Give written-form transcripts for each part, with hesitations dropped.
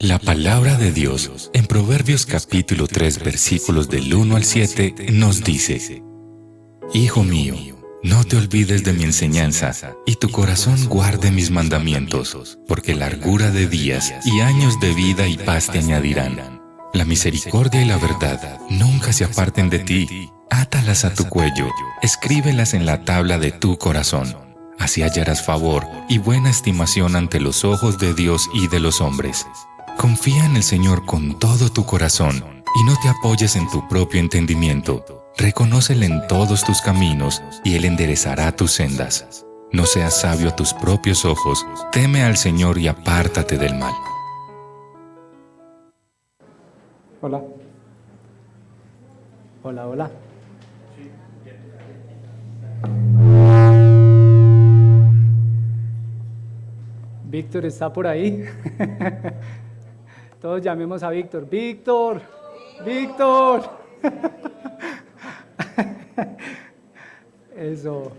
La palabra de Dios en Proverbios capítulo 3 versículos del 1 al 7 nos dice: Hijo mío, no te olvides de mi enseñanza, y tu corazón guarde mis mandamientos, porque largura de días y años de vida y paz te añadirán. La misericordia y la verdad nunca se aparten de ti. Átalas a tu cuello, escríbelas en la tabla de tu corazón. Así hallarás favor y buena estimación ante los ojos de Dios y de los hombres. Confía en el Señor con todo tu corazón y no te apoyes en tu propio entendimiento. Reconócele en todos tus caminos y Él enderezará tus sendas. No seas sabio a tus propios ojos, teme al Señor y apártate del mal. Hola. Hola, hola. Víctor está por ahí. Todos llamemos a Víctor. ¡Víctor! ¡Víctor! Eso.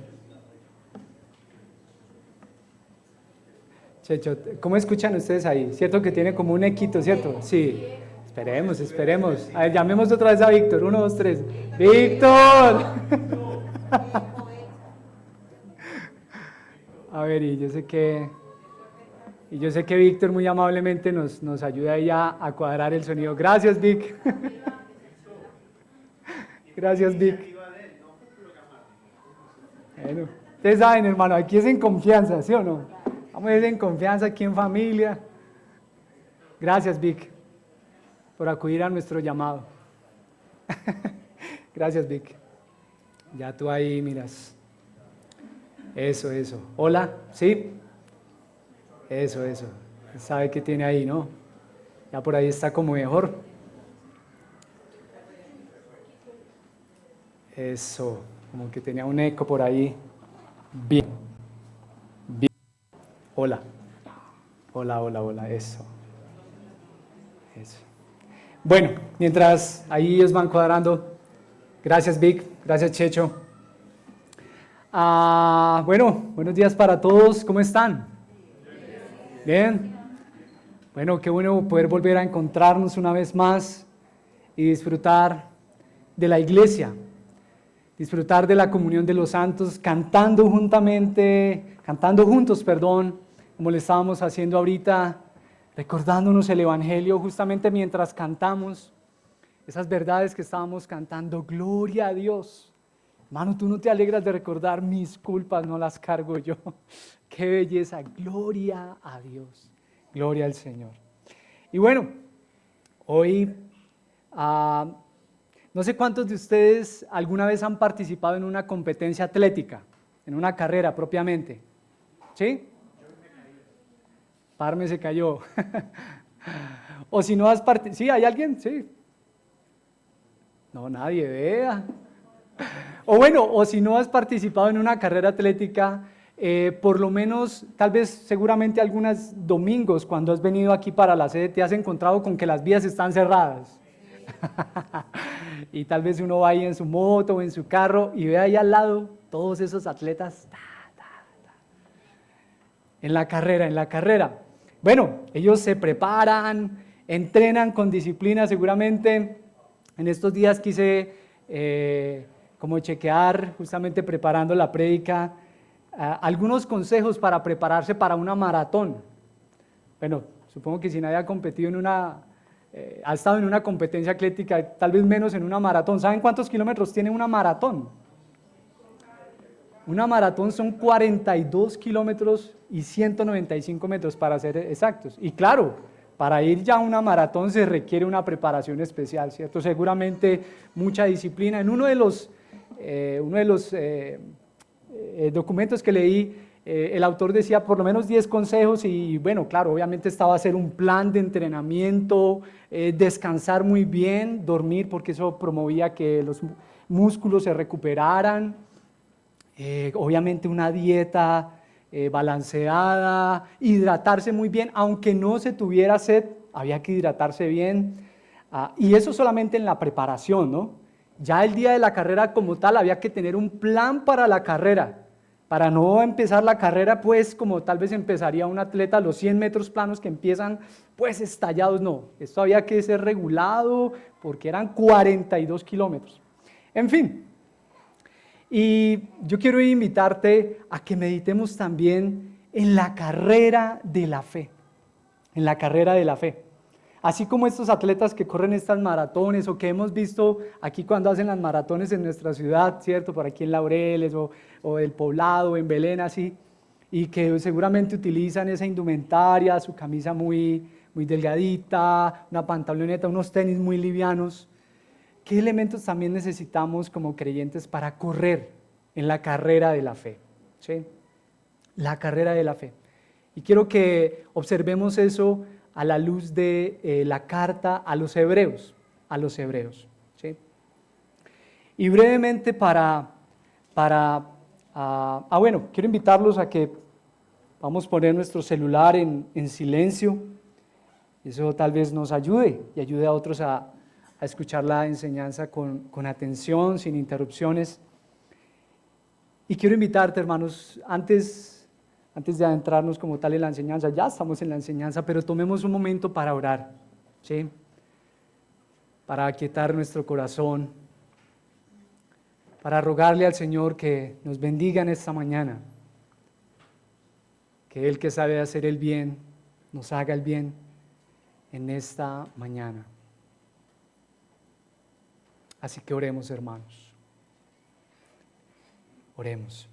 Checho, ¿cómo escuchan ustedes ahí? ¿Cierto que tiene como un equito, cierto? Sí. Esperemos. A ver, llamemos otra vez a Víctor. 1, 2, 3. ¡Víctor! A ver, y yo sé que Víctor muy amablemente nos ayuda ahí a cuadrar el sonido. Gracias, Vic. Gracias, Vic. Bueno, ustedes saben, hermano, aquí es en confianza, ¿sí o no? Vamos a ir en confianza aquí en familia. Gracias, Vic, por acudir a nuestro llamado. Gracias, Vic. Ya tú ahí miras. Eso. Hola, ¿sí? Eso. Sabe qué tiene ahí, ¿no? Ya por ahí está como mejor. Eso, como que tenía un eco por ahí. Bien. Hola. Eso. Bueno, mientras ahí ellos van cuadrando. Gracias, Vic. Gracias, Checho. Bueno, buenos días para todos. ¿Cómo están? Bien. Bueno, qué bueno poder volver a encontrarnos una vez más y disfrutar de la iglesia, disfrutar de la comunión de los santos, cantando juntos, como le estábamos haciendo ahorita, recordándonos el Evangelio justamente mientras cantamos esas verdades que estábamos cantando. Gloria a Dios. Hermano, tú no te alegras de recordar mis culpas, no las cargo yo. Qué belleza, gloria a Dios, gloria al Señor. Y bueno, hoy, no sé cuántos de ustedes alguna vez han participado en una competencia atlética, en una carrera propiamente. ¿Sí? Parme se cayó. O si no has participado, ¿sí? ¿Hay alguien? Sí. No, nadie, vea. O si no has participado en una carrera atlética, por lo menos, tal vez, seguramente algunos domingos cuando has venido aquí para la sede te has encontrado con que las vías están cerradas. Y tal vez uno va ahí en su moto o en su carro y ve ahí al lado todos esos atletas en la carrera. Bueno, ellos se preparan, entrenan con disciplina. Seguramente en estos días quise como chequear, justamente preparando la prédica, algunos consejos para prepararse para una maratón. Bueno, supongo que si nadie ha competido ha estado en una competencia atlética, tal vez menos en una maratón. ¿Saben cuántos kilómetros tiene una maratón? Una maratón son 42 kilómetros y 195 metros para ser exactos. Y claro, para ir ya a una maratón se requiere una preparación especial, ¿cierto? Seguramente mucha disciplina. En uno de los documentos que leí, el autor decía por lo menos 10 consejos y bueno, claro, obviamente estaba a hacer un plan de entrenamiento, descansar muy bien, dormir porque eso promovía que los músculos se recuperaran, obviamente una dieta balanceada, hidratarse muy bien, aunque no se tuviera sed, había que hidratarse bien, y eso solamente en la preparación, ¿no? Ya el día de la carrera como tal había que tener un plan para la carrera, para no empezar la carrera pues como tal vez empezaría un atleta a los 100 metros planos que empiezan pues estallados, no, esto había que ser regulado porque eran 42 kilómetros. En fin, y yo quiero invitarte a que meditemos también en la carrera de la fe, en la carrera de la fe. Así como estos atletas que corren estas maratones o que hemos visto aquí cuando hacen las maratones en nuestra ciudad, ¿cierto? Por aquí en Laureles o El Poblado, en Belén, así, y que seguramente utilizan esa indumentaria, su camisa muy delgadita, una pantaloneta, unos tenis muy livianos. ¿Qué elementos también necesitamos como creyentes para correr en la carrera de la fe? ¿Sí? La carrera de la fe. Y quiero que observemos eso a la luz de la carta a los hebreos, ¿sí? Y brevemente quiero invitarlos a que vamos a poner nuestro celular en silencio, eso tal vez nos ayude y ayude a otros a escuchar la enseñanza con atención, sin interrupciones. Y quiero invitarte, hermanos, antes de adentrarnos como tal en la enseñanza, ya estamos en la enseñanza, pero tomemos un momento para orar, ¿sí? Para aquietar nuestro corazón, para rogarle al Señor que nos bendiga en esta mañana, que Él que sabe hacer el bien, nos haga el bien en esta mañana. Así que oremos, hermanos, oremos.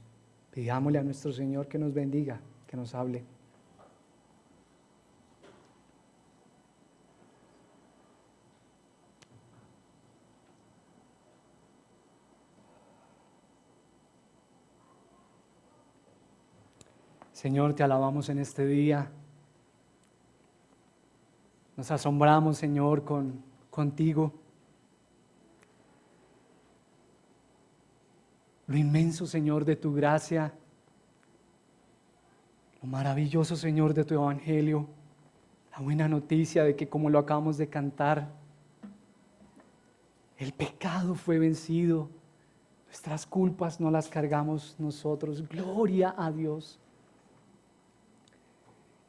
Pidámosle a nuestro Señor que nos bendiga, que nos hable. Señor, te alabamos en este día. Nos asombramos, Señor, contigo. Lo inmenso, Señor, de tu gracia, lo maravilloso, Señor, de tu evangelio, la buena noticia de que, como lo acabamos de cantar, el pecado fue vencido, nuestras culpas no las cargamos nosotros. Gloria a Dios.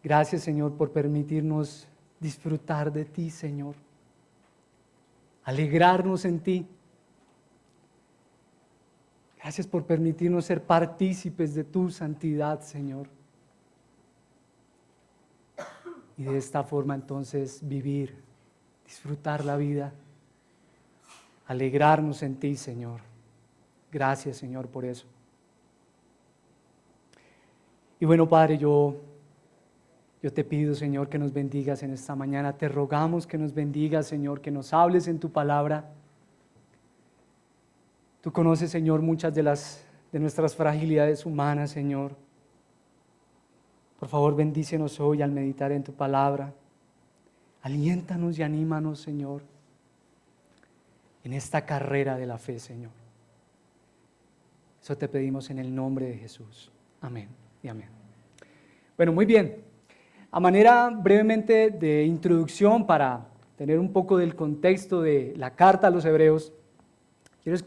Gracias, Señor, por permitirnos disfrutar de ti, Señor, alegrarnos en ti. Gracias por permitirnos ser partícipes de tu santidad, Señor. Y de esta forma entonces vivir, disfrutar la vida, alegrarnos en ti, Señor. Gracias, Señor, por eso. Y bueno, Padre, yo te pido, Señor, que nos bendigas en esta mañana. Te rogamos que nos bendigas, Señor, que nos hables en tu palabra. Tú conoces, Señor, muchas de nuestras fragilidades humanas, Señor. Por favor, bendícenos hoy al meditar en tu palabra. Aliéntanos y anímanos, Señor, en esta carrera de la fe, Señor. Eso te pedimos en el nombre de Jesús. Amén y amén. Bueno, muy bien. A manera brevemente de introducción para tener un poco del contexto de la carta a los hebreos, quiero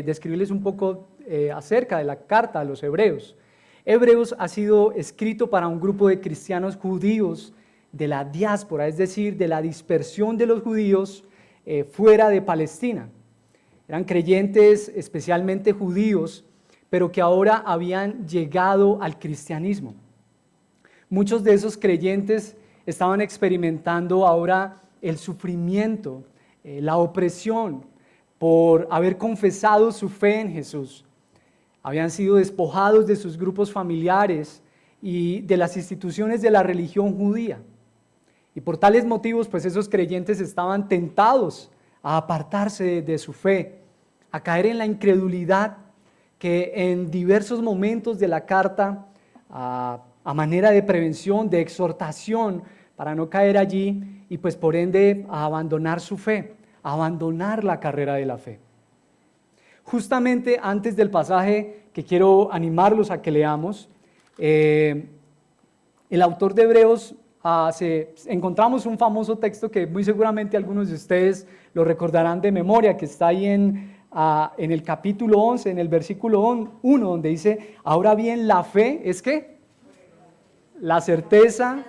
describirles un poco acerca de la carta a los hebreos. Hebreos ha sido escrito para un grupo de cristianos judíos de la diáspora, es decir, de la dispersión de los judíos fuera de Palestina. Eran creyentes especialmente judíos, pero que ahora habían llegado al cristianismo. Muchos de esos creyentes estaban experimentando ahora el sufrimiento, la opresión, por haber confesado su fe en Jesús. Habían sido despojados de sus grupos familiares y de las instituciones de la religión judía. Y por tales motivos, pues esos creyentes estaban tentados a apartarse de su fe, a caer en la incredulidad que en diversos momentos de la carta, a manera de prevención, de exhortación, para no caer allí y pues por ende a abandonar su fe, a abandonar la carrera de la fe. Justamente antes del pasaje que quiero animarlos a que leamos, el autor de Hebreos encontramos un famoso texto que muy seguramente algunos de ustedes lo recordarán de memoria, que está ahí en en el capítulo 11, en el versículo 1, donde dice, ahora bien, la fe es ¿qué? La certeza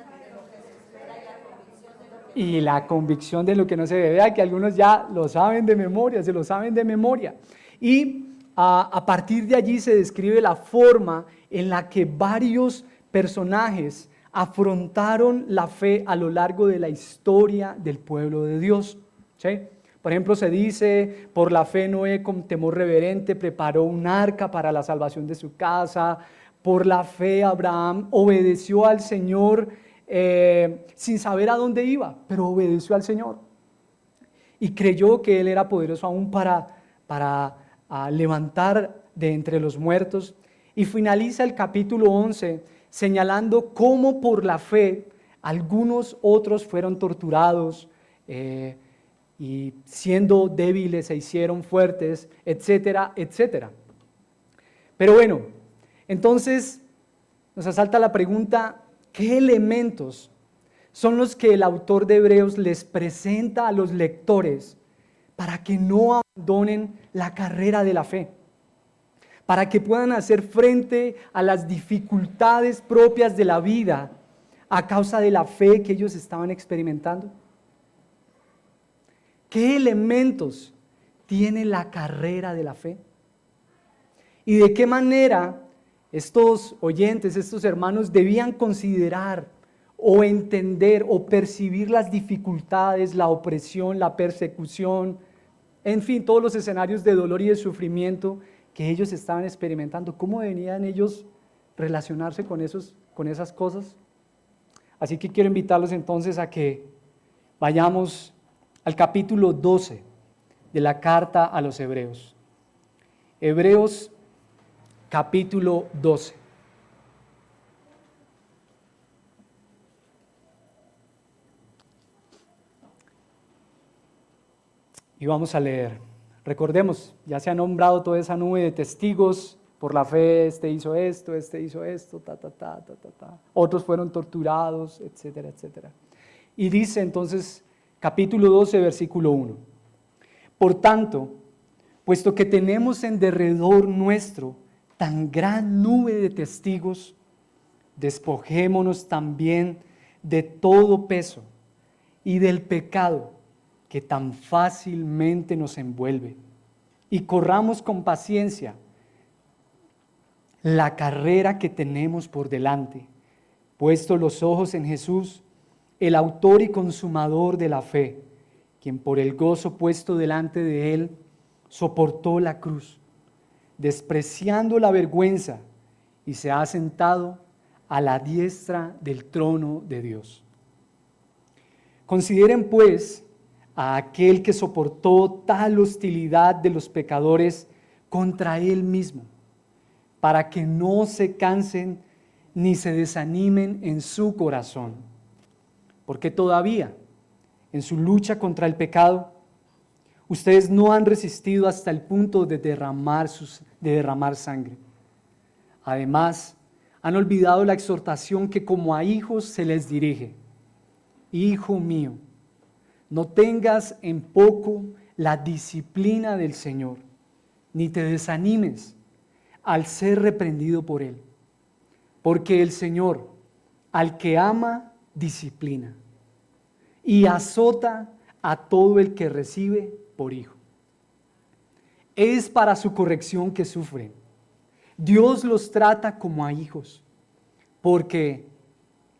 y la convicción de lo que no se ve. Vea que algunos ya lo saben de memoria, se lo saben de memoria. Y a partir de allí se describe la forma en la que varios personajes afrontaron la fe a lo largo de la historia del pueblo de Dios. ¿Sí? Por ejemplo, se dice, por la fe Noé con temor reverente preparó un arca para la salvación de su casa. Por la fe Abraham obedeció al Señor sin saber a dónde iba, pero obedeció al Señor. Y creyó que Él era poderoso aún para levantar de entre los muertos. Y finaliza el capítulo 11 señalando cómo por la fe algunos otros fueron torturados, y siendo débiles se hicieron fuertes, etcétera, etcétera. Pero bueno, entonces nos asalta la pregunta, ¿qué elementos son los que el autor de Hebreos les presenta a los lectores para que no abandonen la carrera de la fe? Para que puedan hacer frente a las dificultades propias de la vida a causa de la fe que ellos estaban experimentando. ¿Qué elementos tiene la carrera de la fe? ¿Y de qué manera estos oyentes, estos hermanos debían considerar o entender o percibir las dificultades, la opresión, la persecución, en fin, todos los escenarios de dolor y de sufrimiento que ellos estaban experimentando? ¿Cómo debían ellos relacionarse con esas cosas? Así que quiero invitarlos entonces a que vayamos al capítulo 12 de la carta a los Hebreos. Hebreos capítulo 12. Y vamos a leer. Recordemos, ya se ha nombrado toda esa nube de testigos. Por la fe este hizo esto, otros fueron torturados, etcétera, etcétera. Y dice entonces, capítulo 12, versículo 1. Por tanto, puesto que tenemos en derredor nuestro tan gran nube de testigos, despojémonos también de todo peso y del pecado que tan fácilmente nos envuelve, y corramos con paciencia la carrera que tenemos por delante, puesto los ojos en Jesús, el autor y consumador de la fe, quien por el gozo puesto delante de él soportó la cruz, despreciando la vergüenza, y se ha sentado a la diestra del trono de Dios. Consideren pues a aquel que soportó tal hostilidad de los pecadores contra él mismo, para que no se cansen ni se desanimen en su corazón, porque todavía en su lucha contra el pecado, ustedes no han resistido hasta el punto de derramar sangre. Además, han olvidado la exhortación que como a hijos se les dirige: Hijo mío, no tengas en poco la disciplina del Señor, ni te desanimes al ser reprendido por Él, porque el Señor, al que ama, disciplina y azota a todo el que recibe por hijo. Es para su corrección que sufren. Dios los trata como a hijos, porque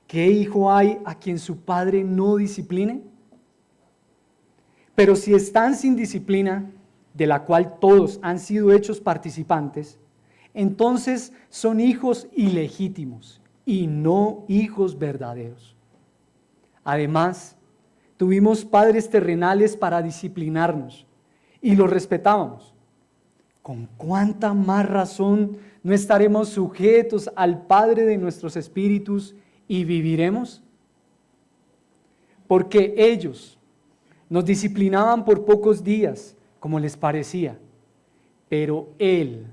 ¿qué hijo hay a quien su padre no discipline? Pero si están sin disciplina, de la cual todos han sido hechos participantes, entonces son hijos ilegítimos y no hijos verdaderos. Además, tuvimos padres terrenales para disciplinarnos y los respetábamos. ¿Con cuánta más razón no estaremos sujetos al Padre de nuestros espíritus y viviremos? Porque ellos nos disciplinaban por pocos días, como les parecía, pero Él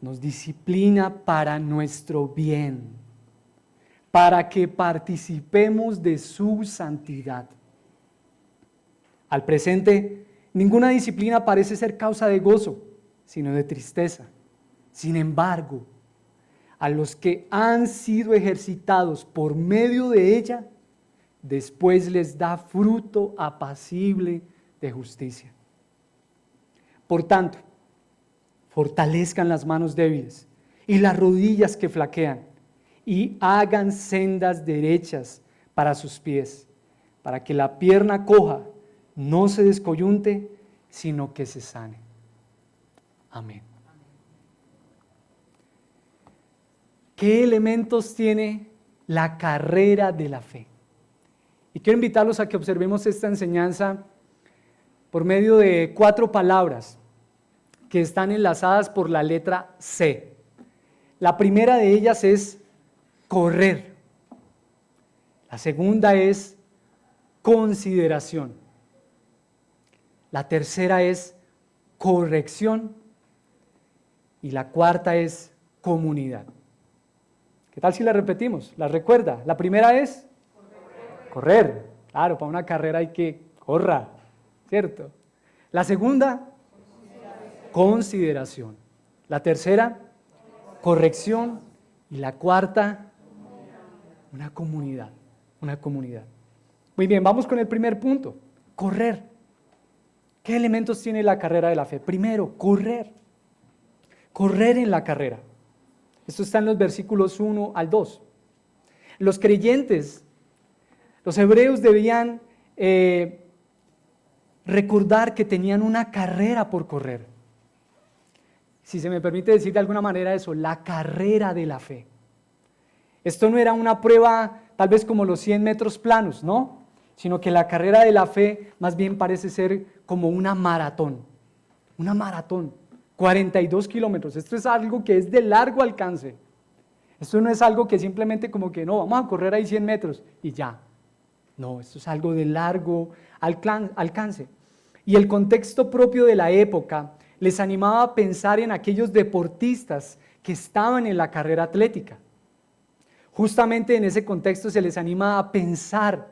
nos disciplina para nuestro bien, para que participemos de su santidad. Al presente, Ninguna disciplina parece ser causa de gozo, sino de tristeza. Sin embargo, a los que han sido ejercitados por medio de ella, después les da fruto apacible de justicia. Por tanto, fortalezcan las manos débiles y las rodillas que flaquean, y hagan sendas derechas para sus pies, para que la pierna coja no se descoyunte, sino que se sane. Amén. ¿Qué elementos tiene la carrera de la fe? Y quiero invitarlos a que observemos esta enseñanza por medio de 4 palabras que están enlazadas por la letra C. La primera de ellas es correr. La segunda es consideración. La tercera es corrección. Y la cuarta es comunidad. ¿Qué tal si la repetimos? ¿La recuerda? La primera es correr. Claro, para una carrera hay que correr, ¿cierto? La segunda, consideración. La tercera, corrección. Y la cuarta, una comunidad. Una comunidad. Muy bien, vamos con el primer punto, correr. ¿Qué elementos tiene la carrera de la fe? Primero, correr. Correr en la carrera. Esto está en los versículos 1 al 2. Los creyentes, los hebreos debían recordar que tenían una carrera por correr. Si se me permite decir de alguna manera eso, la carrera de la fe. Esto no era una prueba tal vez como los 100 metros planos, ¿no? Sino que la carrera de la fe más bien parece ser como una maratón. Una maratón. 42 kilómetros, esto es algo que es de largo alcance. Esto no es algo que simplemente como que no, vamos a correr ahí 100 metros y ya. No, esto es algo de largo alcance. Y el contexto propio de la época les animaba a pensar en aquellos deportistas que estaban en la carrera atlética. Justamente en ese contexto se les anima a pensar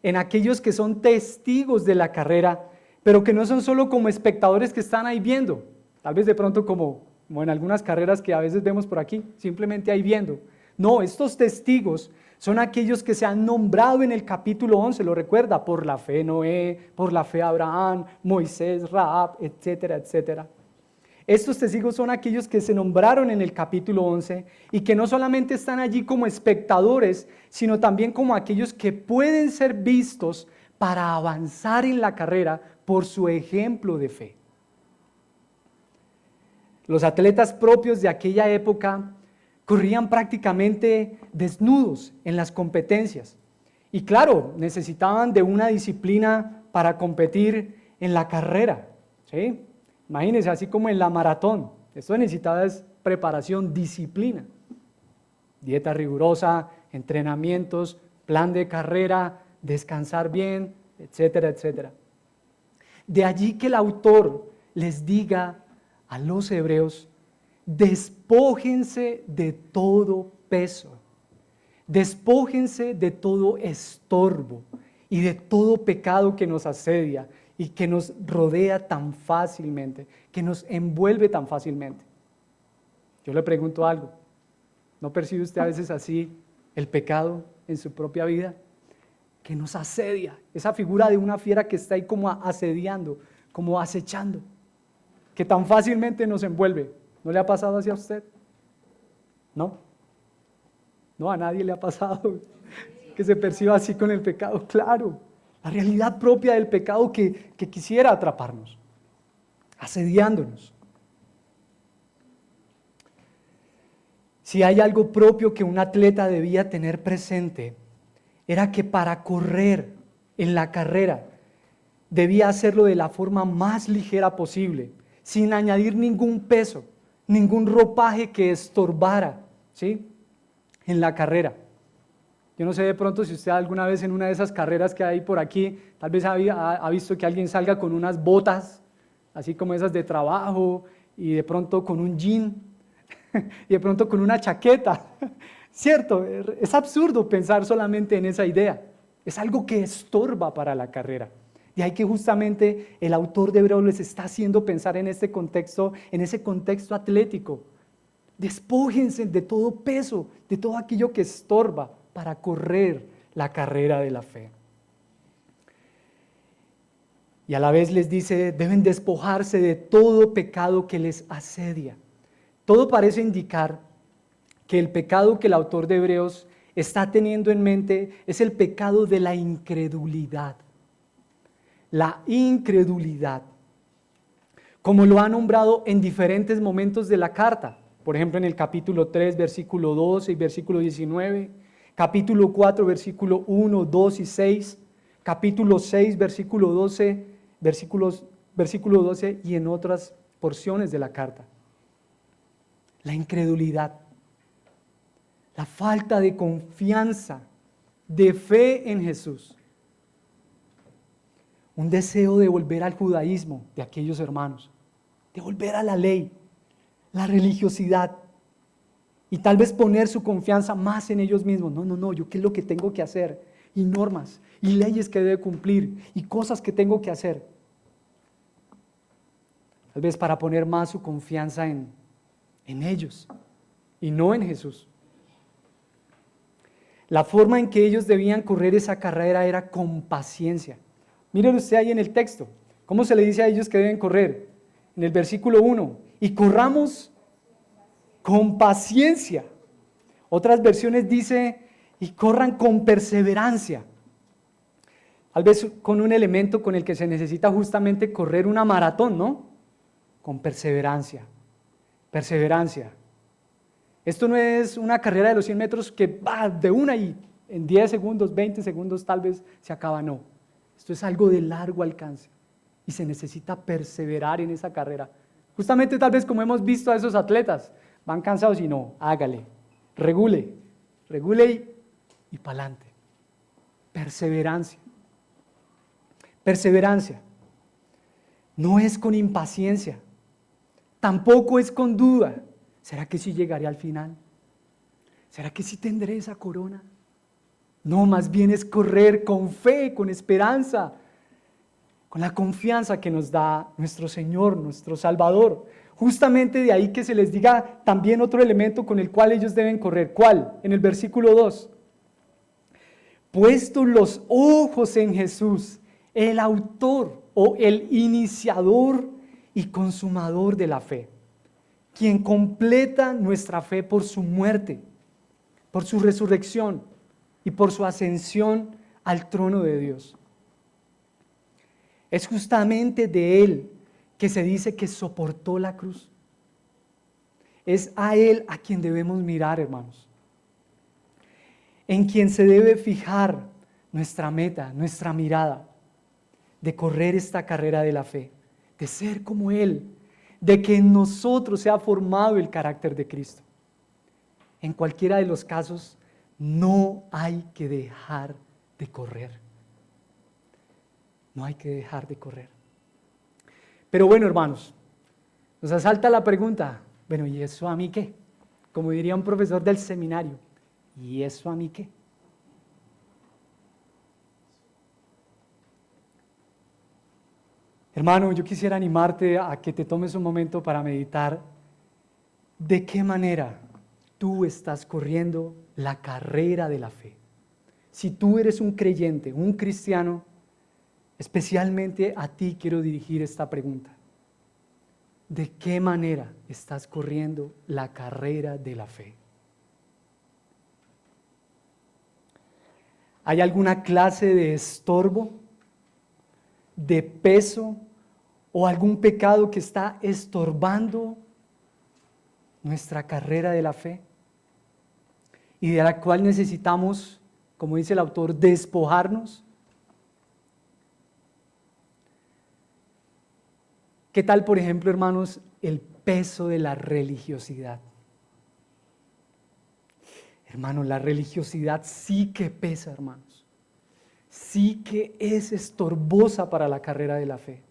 en aquellos que son testigos de la carrera, pero que no son solo como espectadores que están ahí viendo. Tal vez de pronto como en algunas carreras que a veces vemos por aquí, simplemente ahí viendo. No, estos testigos son aquellos que se han nombrado en el capítulo 11, lo recuerda, por la fe Noé, por la fe Abraham, Moisés, Rahab, etcétera, etcétera. Estos testigos son aquellos que se nombraron en el capítulo 11 y que no solamente están allí como espectadores, sino también como aquellos que pueden ser vistos para avanzar en la carrera por su ejemplo de fe. Los atletas propios de aquella época corrían prácticamente desnudos en las competencias. Y claro, necesitaban de una disciplina para competir en la carrera, ¿sí? Imagínense, así como en la maratón. Esto necesitaba es preparación, disciplina. Dieta rigurosa, entrenamientos, plan de carrera, descansar bien, etcétera, etcétera. De allí que el autor les diga a los hebreos, despójense de todo peso, despójense de todo estorbo y de todo pecado que nos asedia y que nos rodea tan fácilmente, que nos envuelve tan fácilmente. Yo le pregunto algo, ¿no percibe usted a veces así el pecado en su propia vida? Que nos asedia, esa figura de una fiera que está ahí como asediando, como acechando, que tan fácilmente nos envuelve. ¿No le ha pasado así a usted? ¿No? No, a nadie le ha pasado que se perciba así con el pecado. Claro, la realidad propia del pecado que quisiera atraparnos, asediándonos. Si hay algo propio que un atleta debía tener presente, era que para correr en la carrera debía hacerlo de la forma más ligera posible, sin añadir ningún peso, ningún ropaje que estorbara, ¿sí?, en la carrera. Yo no sé de pronto si usted alguna vez en una de esas carreras que hay por aquí, tal vez ha visto que alguien salga con unas botas, así como esas de trabajo, y de pronto con un jean, y de pronto con una chaqueta. Cierto, es absurdo pensar solamente en esa idea. Es algo que estorba para la carrera. De ahí que justamente el autor de Hebreos les está haciendo pensar en este contexto, en ese contexto atlético. Despójense de todo peso, de todo aquello que estorba para correr la carrera de la fe. Y a la vez les dice, deben despojarse de todo pecado que les asedia. Todo parece indicar que el pecado que el autor de Hebreos está teniendo en mente es el pecado de la incredulidad. La incredulidad, como lo ha nombrado en diferentes momentos de la carta. Por ejemplo, en el capítulo 3, versículo 12 y versículo 19, capítulo 4, versículo 1, 2 y 6, capítulo 6, versículo 12, versículo 12 y en otras porciones de la carta. La incredulidad, la falta de confianza, de fe en Jesús. Un deseo de volver al judaísmo de aquellos hermanos, de volver a la ley, la religiosidad y tal vez poner su confianza más en ellos mismos. No, yo qué es lo que tengo que hacer y normas y leyes que debo cumplir y cosas que tengo que hacer. Tal vez para poner más su confianza en ellos y no en Jesús. La forma en que ellos debían correr esa carrera era con paciencia. Miren usted ahí en el texto, ¿cómo se le dice a ellos que deben correr? En el versículo 1, y corramos con paciencia. Otras versiones dice, y corran con perseverancia. Tal vez con un elemento con el que se necesita justamente correr una maratón, ¿no? Con perseverancia. Perseverancia. Esto no es una carrera de los 100 metros que va de una y en 10 segundos, 20 segundos tal vez se acaba, no. Esto es algo de largo alcance y se necesita perseverar en esa carrera. Justamente tal vez como hemos visto a esos atletas, van cansados y no, hágale, regule y para adelante. Perseverancia. Perseverancia. No es con impaciencia, tampoco es con duda. ¿Será que sí llegaré al final? ¿Será que sí tendré esa corona? No, más bien es correr con fe, con esperanza, con la confianza que nos da nuestro Señor, nuestro Salvador. Justamente de ahí que se les diga también otro elemento con el cual ellos deben correr. ¿Cuál? En el versículo 2. Puestos los ojos en Jesús, el autor o el iniciador y consumador de la fe, quien completa nuestra fe por su muerte, por su resurrección y por su ascensión al trono de Dios. Es justamente de Él que se dice que soportó la cruz. Es a Él a quien debemos mirar, hermanos. En quien se debe fijar nuestra meta, nuestra mirada, de correr esta carrera de la fe, de ser como Él, de que en nosotros se ha formado el carácter de Cristo. En cualquiera de los casos, no hay que dejar de correr. No hay que dejar de correr. Pero bueno, hermanos, nos asalta la pregunta, bueno, ¿y eso a mí qué? Como diría un profesor del seminario, ¿y eso a mí qué? Hermano, yo quisiera animarte a que te tomes un momento para meditar de qué manera tú estás corriendo la carrera de la fe. Si tú eres un creyente, un cristiano, especialmente a ti quiero dirigir esta pregunta. ¿De qué manera estás corriendo la carrera de la fe? ¿Hay alguna clase de estorbo, de peso o algún pecado que está estorbando nuestra carrera de la fe y de la cual necesitamos, como dice el autor, despojarnos? ¿Qué tal, por ejemplo, hermanos, el peso de la religiosidad? Hermanos, la religiosidad sí que pesa, hermanos. Sí que es estorbosa para la carrera de la fe.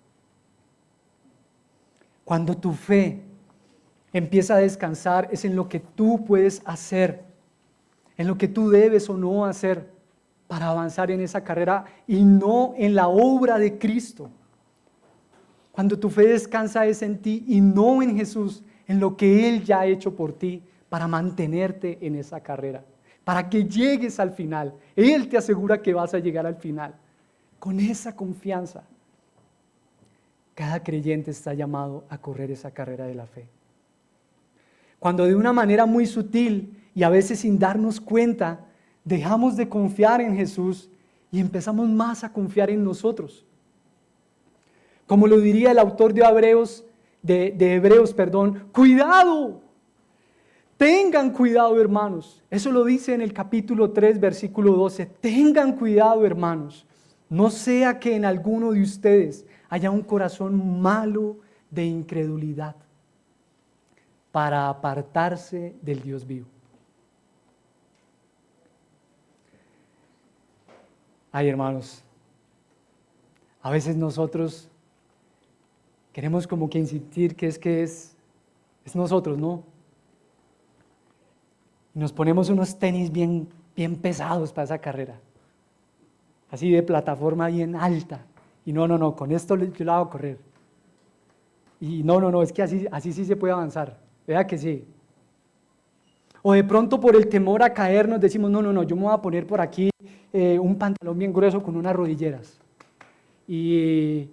Cuando tu fe empieza a descansar es en lo que tú puedes hacer, en lo que tú debes o no hacer. para avanzar en esa carrera y no en la obra de Cristo. Cuando tu fe descansa es en ti y no en Jesús, en lo que Él ya ha hecho por ti para mantenerte en esa carrera, para que llegues al final. Él te asegura que vas a llegar al final. Con esa confianza, cada creyente está llamado a correr esa carrera de la fe. Cuando de una manera muy sutil y a veces sin darnos cuenta, dejamos de confiar en Jesús y empezamos más a confiar en nosotros. Como lo diría el autor de Hebreos, cuidado, tengan cuidado, hermanos. Eso lo dice en el capítulo 3, versículo 12. Tengan cuidado, hermanos, no sea que en alguno de ustedes haya un corazón malo de incredulidad para apartarse del Dios vivo. Ay, hermanos, a veces nosotros queremos como que insistir que es nosotros, ¿no? Y nos ponemos unos tenis bien pesados para esa carrera, así de plataforma bien alta. Y no, con esto yo la hago correr. Y no, es que así sí se puede avanzar. Vea que sí. O de pronto por el temor a caer nos decimos, no, yo me voy a poner por aquí un pantalón bien grueso con unas rodilleras. Y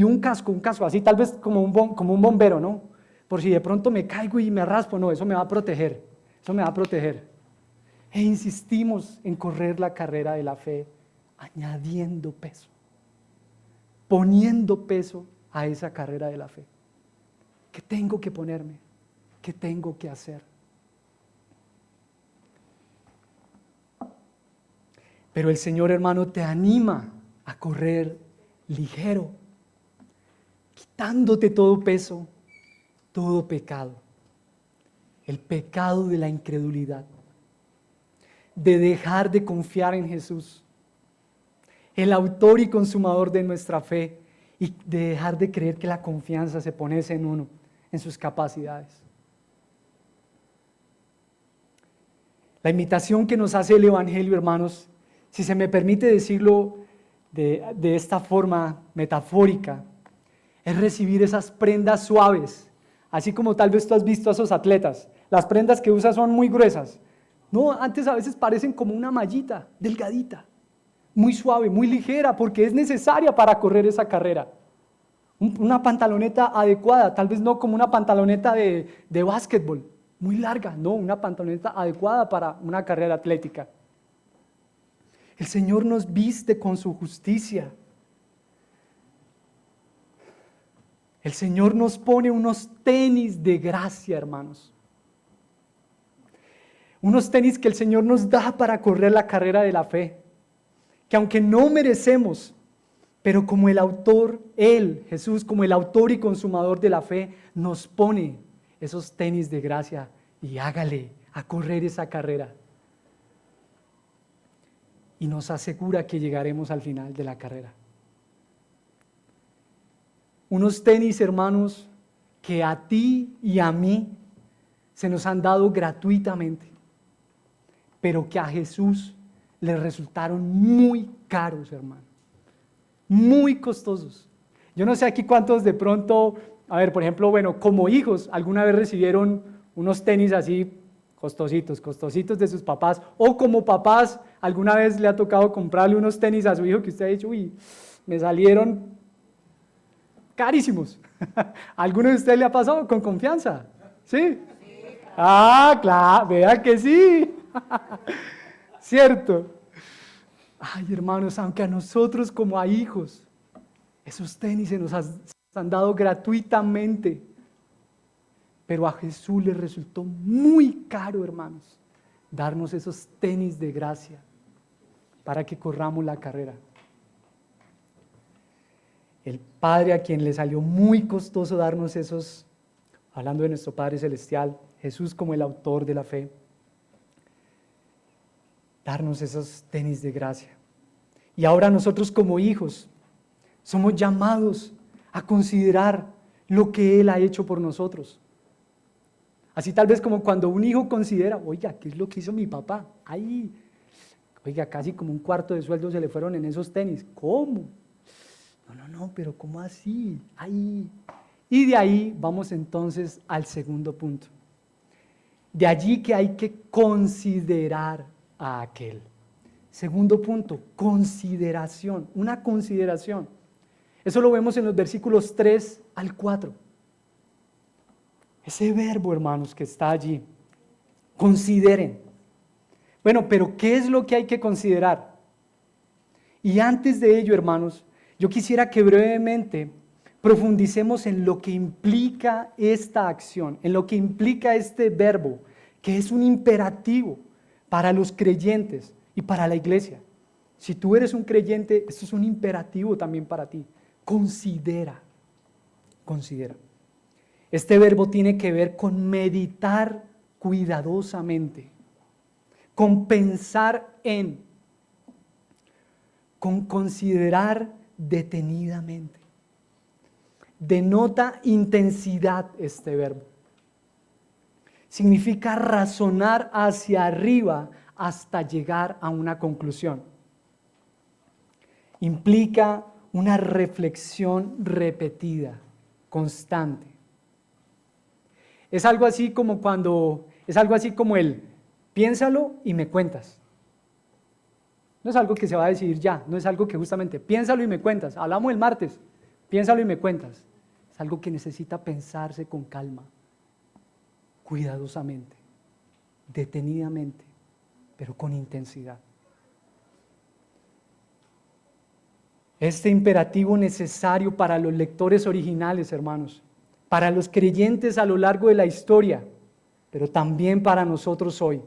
un casco, así tal vez como un bombero, ¿no? Por si de pronto me caigo y me raspo, no, eso me va a proteger. E insistimos en correr la carrera de la fe, añadiendo peso, poniendo peso a esa carrera de la fe. ¿Qué tengo que ponerme? ¿Qué tengo que hacer? Pero el Señor, hermano, te anima a correr ligero, quitándote todo peso, todo pecado. El pecado de la incredulidad, de dejar de confiar en Jesús, el autor y consumador de nuestra fe, y de dejar de creer que la confianza se pone en uno, en sus capacidades. La invitación que nos hace el Evangelio, hermanos, si se me permite decirlo de esta forma metafórica, es recibir esas prendas suaves, así como tal vez tú has visto a esos atletas. Las prendas que usan son muy gruesas. No, antes a veces parecen como una mallita, delgadita, muy suave, muy ligera, porque es necesaria para correr esa carrera. Una pantaloneta adecuada, tal vez no como una pantaloneta de básquetbol, muy larga, no, una pantaloneta adecuada para una carrera atlética. El Señor nos viste con su justicia. El Señor nos pone unos tenis de gracia, hermanos. Unos tenis que el Señor nos da para correr la carrera de la fe. Que aunque no merecemos, pero como el autor, Él, Jesús, como el autor y consumador de la fe, nos pone esos tenis de gracia y hágale a correr esa carrera. Y nos asegura que llegaremos al final de la carrera. Unos tenis, hermanos, que a ti y a mí se nos han dado gratuitamente, pero que a Jesús le resultaron muy caros, hermano. Muy costosos. Yo no sé aquí cuántos de pronto, por ejemplo, como hijos, alguna vez recibieron unos tenis así costositos de sus papás, o como papás, alguna vez le ha tocado comprarle unos tenis a su hijo que usted ha dicho, me salieron carísimos. ¿A alguno de ustedes le ha pasado con confianza? ¿Sí? Ah, claro, vea que sí. ¿Cierto? Ay, hermanos, aunque a nosotros como a hijos, esos tenis se nos han dado gratuitamente, pero a Jesús le resultó muy caro, hermanos, darnos esos tenis de gracia para que corramos la carrera. El Padre a quien le salió muy costoso darnos esos, hablando de nuestro Padre Celestial, Jesús como el autor de la fe, darnos esos tenis de gracia. Y ahora nosotros como hijos somos llamados a considerar lo que Él ha hecho por nosotros. Así tal vez como cuando un hijo considera, oiga, ¿qué es lo que hizo mi papá? Ay, Oiga, casi como un cuarto de sueldo se le fueron en esos tenis. ¿Cómo? No, pero ¿cómo así? Ahí. Y de ahí vamos entonces al segundo punto. De allí que hay que considerar a aquel. Segundo punto, consideración, una consideración. Eso lo vemos en los versículos 3 al 4. Ese verbo, hermanos, que está allí. Consideren. Bueno, pero ¿qué es lo que hay que considerar? Y antes de ello, hermanos, yo quisiera que brevemente profundicemos en lo que implica esta acción, en lo que implica este verbo, que es un imperativo para los creyentes y para la iglesia. Si tú eres un creyente, esto es un imperativo también para ti. Considera, considera. Este verbo tiene que ver con meditar cuidadosamente, con pensar en, con considerar detenidamente. Denota intensidad este verbo. Significa razonar hacia arriba hasta llegar a una conclusión. Implica una reflexión repetida, constante. Es algo así como el piénsalo y me cuentas. No es algo que se va a decidir ya, no es algo que justamente piénsalo y me cuentas. Hablamos el martes, piénsalo y me cuentas. Es algo que necesita pensarse con calma, cuidadosamente, detenidamente, pero con intensidad. Este imperativo necesario para los lectores originales, hermanos, para los creyentes a lo largo de la historia, pero también para nosotros hoy.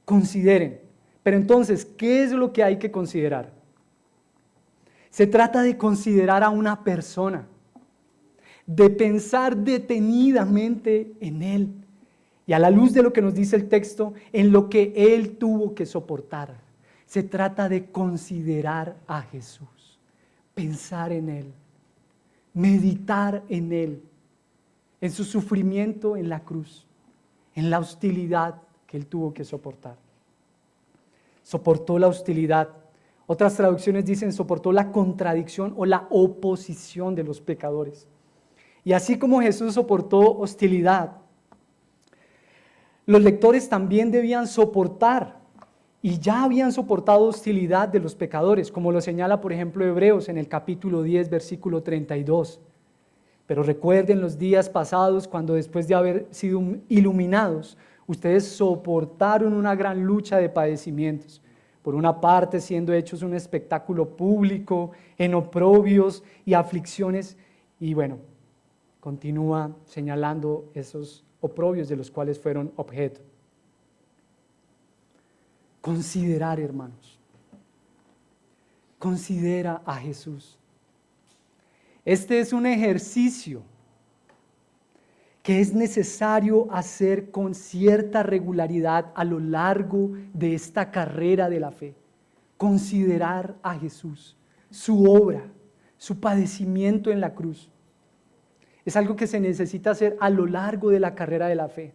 Consideren. Pero entonces, ¿qué es lo que hay que considerar? Se trata de considerar a una persona, de pensar detenidamente en él y a la luz de lo que nos dice el texto, en lo que él tuvo que soportar. Se trata de considerar a Jesús, pensar en él, meditar en él, en su sufrimiento en la cruz, en la hostilidad que él tuvo que soportar. Soportó la hostilidad. Otras traducciones dicen soportó la contradicción o la oposición de los pecadores. Y así como Jesús soportó hostilidad, los lectores también debían soportar y ya habían soportado hostilidad de los pecadores, como lo señala por ejemplo Hebreos en el capítulo 10, versículo 32. Pero recuerden los días pasados cuando después de haber sido iluminados, ustedes soportaron una gran lucha de padecimientos. Por una parte, siendo hechos un espectáculo público, en oprobios y aflicciones. Y bueno, continúa señalando esos oprobios de los cuales fueron objeto. Considerar, hermanos. Considera a Jesús. Este es un ejercicio que es necesario hacer con cierta regularidad a lo largo de esta carrera de la fe. Considerar a Jesús, su obra, su padecimiento en la cruz. Es algo que se necesita hacer a lo largo de la carrera de la fe.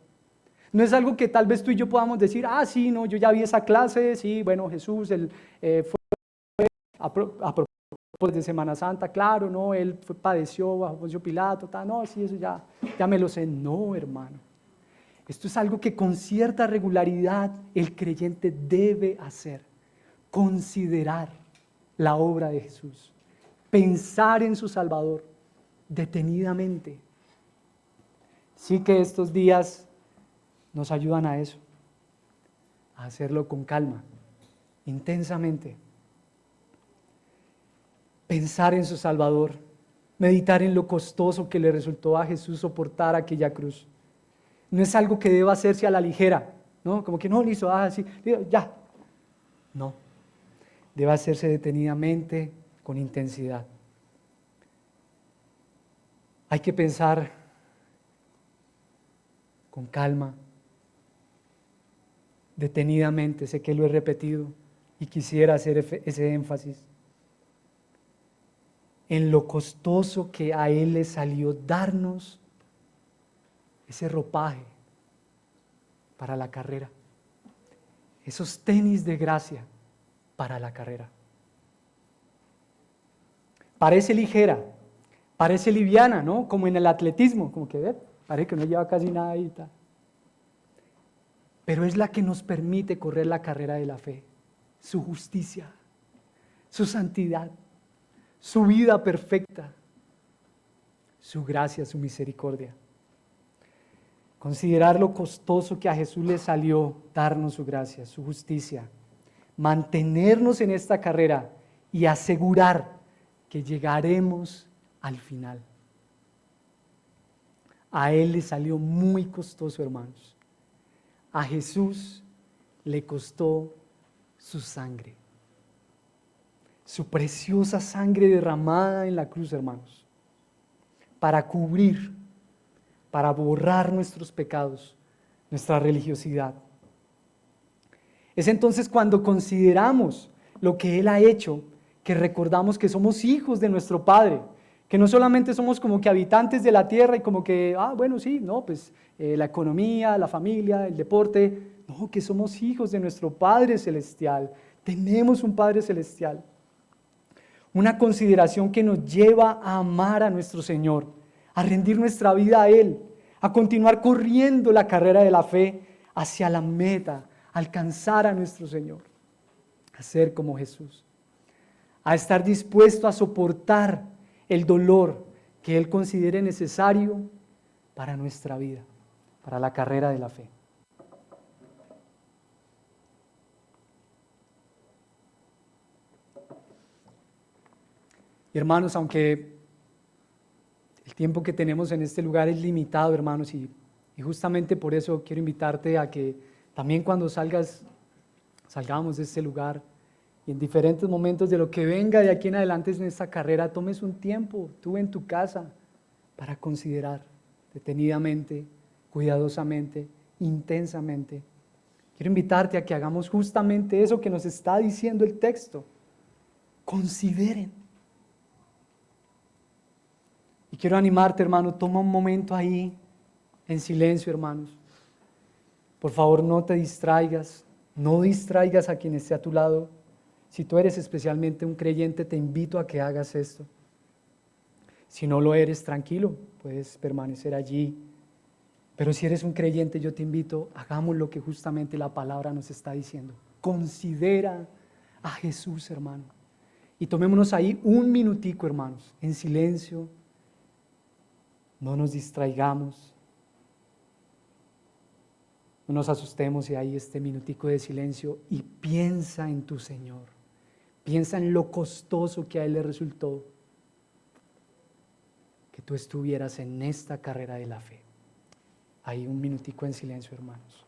No es algo que tal vez tú y yo podamos decir, sí, no, yo ya vi esa clase, sí, bueno, Jesús fue a propósito de Semana Santa, claro, no, él padeció bajo Poncio Pilato, no, sí, eso ya me lo sé. No, hermano. Esto es algo que con cierta regularidad el creyente debe hacer. Considerar la obra de Jesús. Pensar en su Salvador detenidamente. Sí que estos días nos ayudan a eso, a hacerlo con calma, intensamente. Pensar en su Salvador, meditar en lo costoso que le resultó a Jesús soportar aquella cruz. No es algo que deba hacerse a la ligera, ¿no? Como que no, listo, sí, ya. No, debe hacerse detenidamente, con intensidad. Hay que pensar con calma, detenidamente. Sé que lo he repetido y quisiera hacer ese énfasis en lo costoso que a Él le salió darnos ese ropaje para la carrera, esos tenis de gracia, para la carrera. Parece ligera, parece liviana, ¿no? Como en el atletismo, como que parece que no lleva casi nada ahí y tal. Pero es la que nos permite correr la carrera de la fe. Su justicia, su santidad, su vida perfecta, su gracia, su misericordia. Considerar lo costoso que a Jesús le salió darnos su gracia, su justicia, mantenernos en esta carrera y asegurar que llegaremos al final. A Él le salió muy costoso, hermanos. A Jesús le costó su sangre, su preciosa sangre derramada en la cruz, hermanos, para cubrir, para borrar nuestros pecados, nuestra religiosidad. Es entonces cuando consideramos lo que Él ha hecho, que recordamos que somos hijos de nuestro Padre, que no solamente somos como que habitantes de la tierra y como que, bueno, sí, no, pues la economía, la familia, el deporte, no, que somos hijos de nuestro Padre Celestial, tenemos un Padre Celestial. Una consideración que nos lleva a amar a nuestro Señor, a rendir nuestra vida a Él, a continuar corriendo la carrera de la fe hacia la meta, alcanzar a nuestro Señor, a ser como Jesús, a estar dispuesto a soportar el dolor que Él considere necesario para nuestra vida, para la carrera de la fe. Y hermanos, aunque el tiempo que tenemos en este lugar es limitado, hermanos, y justamente por eso quiero invitarte a que también cuando salgamos de este lugar y en diferentes momentos de lo que venga de aquí en adelante en esta carrera, tomes un tiempo, tú en tu casa, para considerar detenidamente, cuidadosamente, intensamente. Quiero invitarte a que hagamos justamente eso que nos está diciendo el texto. Consideren. Y quiero animarte, hermano, toma un momento ahí en silencio, hermanos. Por favor, no te distraigas, no distraigas a quien esté a tu lado. Si tú eres especialmente un creyente, te invito a que hagas esto. Si no lo eres, tranquilo, puedes permanecer allí. Pero si eres un creyente, yo te invito, hagamos lo que justamente la palabra nos está diciendo. Considera a Jesús, hermano. Y tomémonos ahí un minutico, hermanos, en silencio. No nos distraigamos. No nos asustemos y ahí este minutico de silencio y piensa en tu Señor. Piensa en lo costoso que a Él le resultó que tú estuvieras en esta carrera de la fe. Ahí un minutico en silencio, hermanos.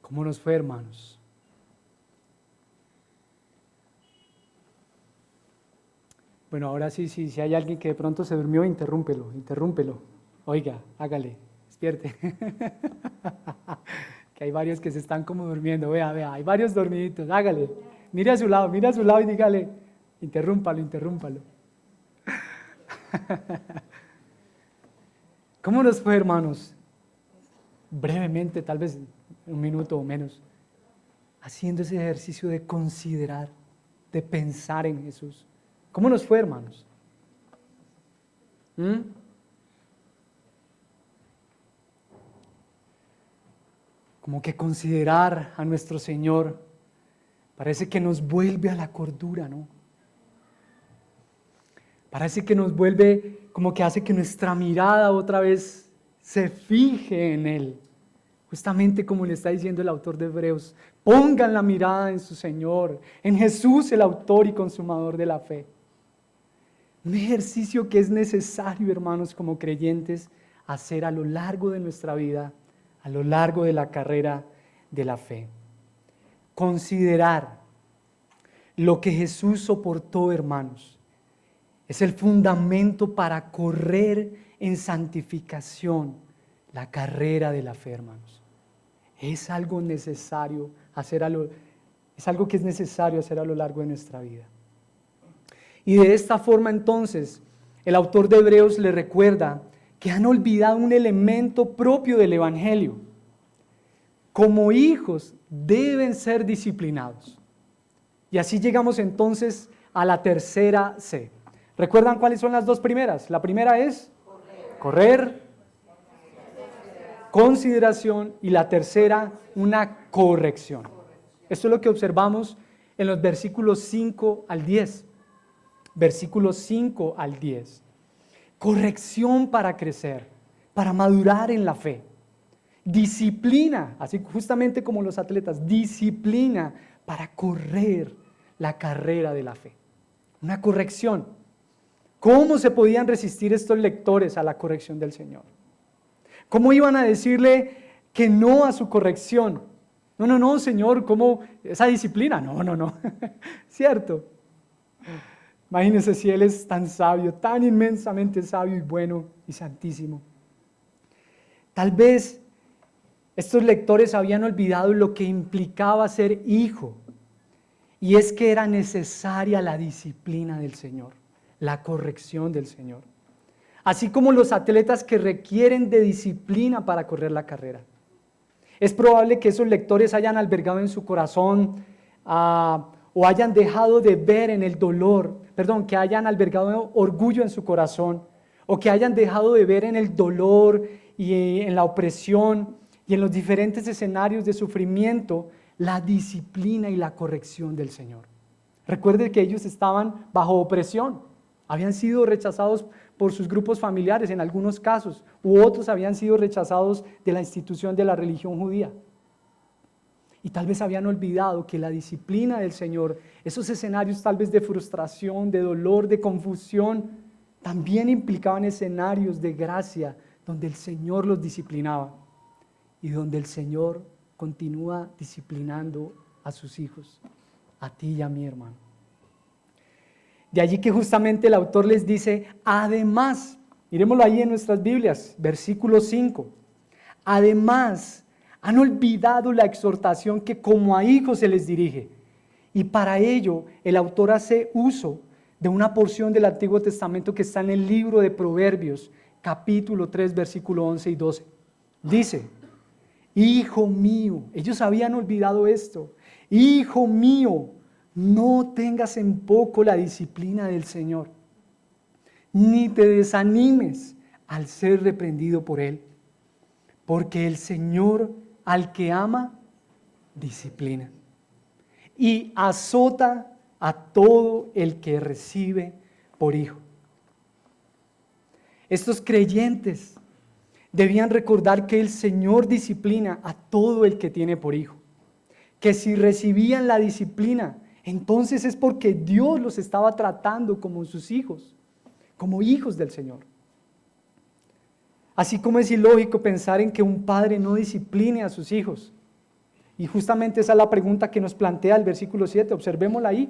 ¿Cómo nos fue, hermanos? Bueno, ahora sí, si hay alguien que de pronto se durmió, interrúmpelo. Oiga, hágale, despierte. Que hay varios que se están como durmiendo, vea, hay varios dormiditos, hágale. Mire a su lado y dígale, interrúmpalo. ¿Cómo nos fue, hermanos? Brevemente, tal vez un minuto o menos, haciendo ese ejercicio de considerar, de pensar en Jesús. ¿Cómo nos fue, hermanos? Como que considerar a nuestro Señor parece que nos vuelve a la cordura, ¿no? Parece que nos vuelve, como que hace que nuestra mirada otra vez se fije en Él. Justamente como le está diciendo el autor de Hebreos, pongan la mirada en su Señor, en Jesús, el autor y consumador de la fe. Un ejercicio que es necesario, hermanos, como creyentes, hacer a lo largo de nuestra vida, a lo largo de la carrera de la fe. Considerar lo que Jesús soportó, hermanos, es el fundamento para correr en santificación la carrera de la fe, hermanos. Es algo necesario hacer es algo que es necesario hacer a lo largo de nuestra vida. Y de esta forma, entonces, el autor de Hebreos le recuerda que han olvidado un elemento propio del Evangelio. Como hijos deben ser disciplinados. Y así llegamos entonces a la tercera C. ¿Recuerdan cuáles son las dos primeras? La primera es correr, consideración, y la tercera, una corrección. Esto es lo que observamos en los versículos 5 al 10. Versículos 5 al 10. Corrección para crecer, para madurar en la fe. Disciplina, así justamente como los atletas, disciplina para correr la carrera de la fe. Una corrección. ¿Cómo se podían resistir estos lectores a la corrección del Señor? ¿Cómo iban a decirle que no a su corrección? No, Señor, ¿cómo esa disciplina? No. ¿Cierto? Imagínense si Él es tan sabio, tan inmensamente sabio y bueno y santísimo. Tal vez estos lectores habían olvidado lo que implicaba ser hijo, y es que era necesaria la disciplina del Señor, la corrección del Señor. Así como los atletas que requieren de disciplina para correr la carrera. Es probable que esos lectores hayan albergado en su corazón o hayan dejado de ver en el dolor, que hayan albergado orgullo en su corazón, o que hayan dejado de ver en el dolor y en la opresión y en los diferentes escenarios de sufrimiento la disciplina y la corrección del Señor. Recuerde que ellos estaban bajo opresión, habían sido rechazados por sus grupos familiares en algunos casos, u otros habían sido rechazados de la institución de la religión judía. Y tal vez habían olvidado que la disciplina del Señor, esos escenarios tal vez de frustración, de dolor, de confusión, también implicaban escenarios de gracia donde el Señor los disciplinaba y donde el Señor continúa disciplinando a sus hijos, a ti y a mi hermano. De allí que justamente el autor les dice, además, miremoslo ahí en nuestras Biblias, versículo 5, además, han olvidado la exhortación que como a hijos se les dirige, y para ello el autor hace uso de una porción del Antiguo Testamento que está en el libro de Proverbios, capítulo 3, versículo 11 y 12. Dice, hijo mío, ellos habían olvidado esto, hijo mío, no tengas en poco la disciplina del Señor, ni te desanimes al ser reprendido por Él, porque el Señor al que ama, disciplina, y azota a todo el que recibe por hijo. Estos creyentes debían recordar que el Señor disciplina a todo el que tiene por hijo, que si recibían la disciplina, entonces es porque Dios los estaba tratando como sus hijos, como hijos del Señor. Así como es ilógico pensar en que un padre no discipline a sus hijos. Y justamente esa es la pregunta que nos plantea el versículo 7, observémosla ahí.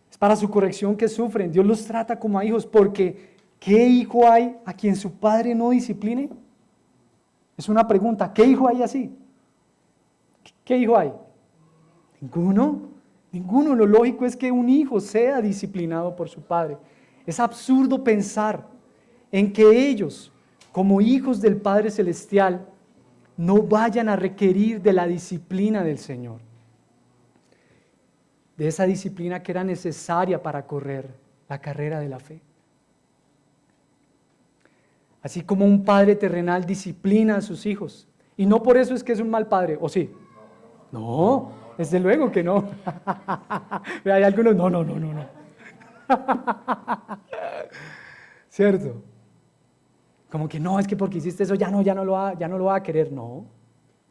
Es para su corrección que sufren, Dios los trata como a hijos, porque ¿qué hijo hay a quien su padre no discipline? Es una pregunta, ¿qué hijo hay así? ¿Qué hijo hay? Ninguno. Lo lógico es que un hijo sea disciplinado por su padre. Es absurdo pensar en que ellos, como hijos del Padre Celestial, no vayan a requerir de la disciplina del Señor, de esa disciplina que era necesaria para correr la carrera de la fe. Así como un padre terrenal disciplina a sus hijos, y no por eso es que es un mal padre, ¿o sí? No, desde luego que no. Hay algunos, no. ¿Cierto? Como que no, es que porque hiciste eso ya no lo va a querer. No,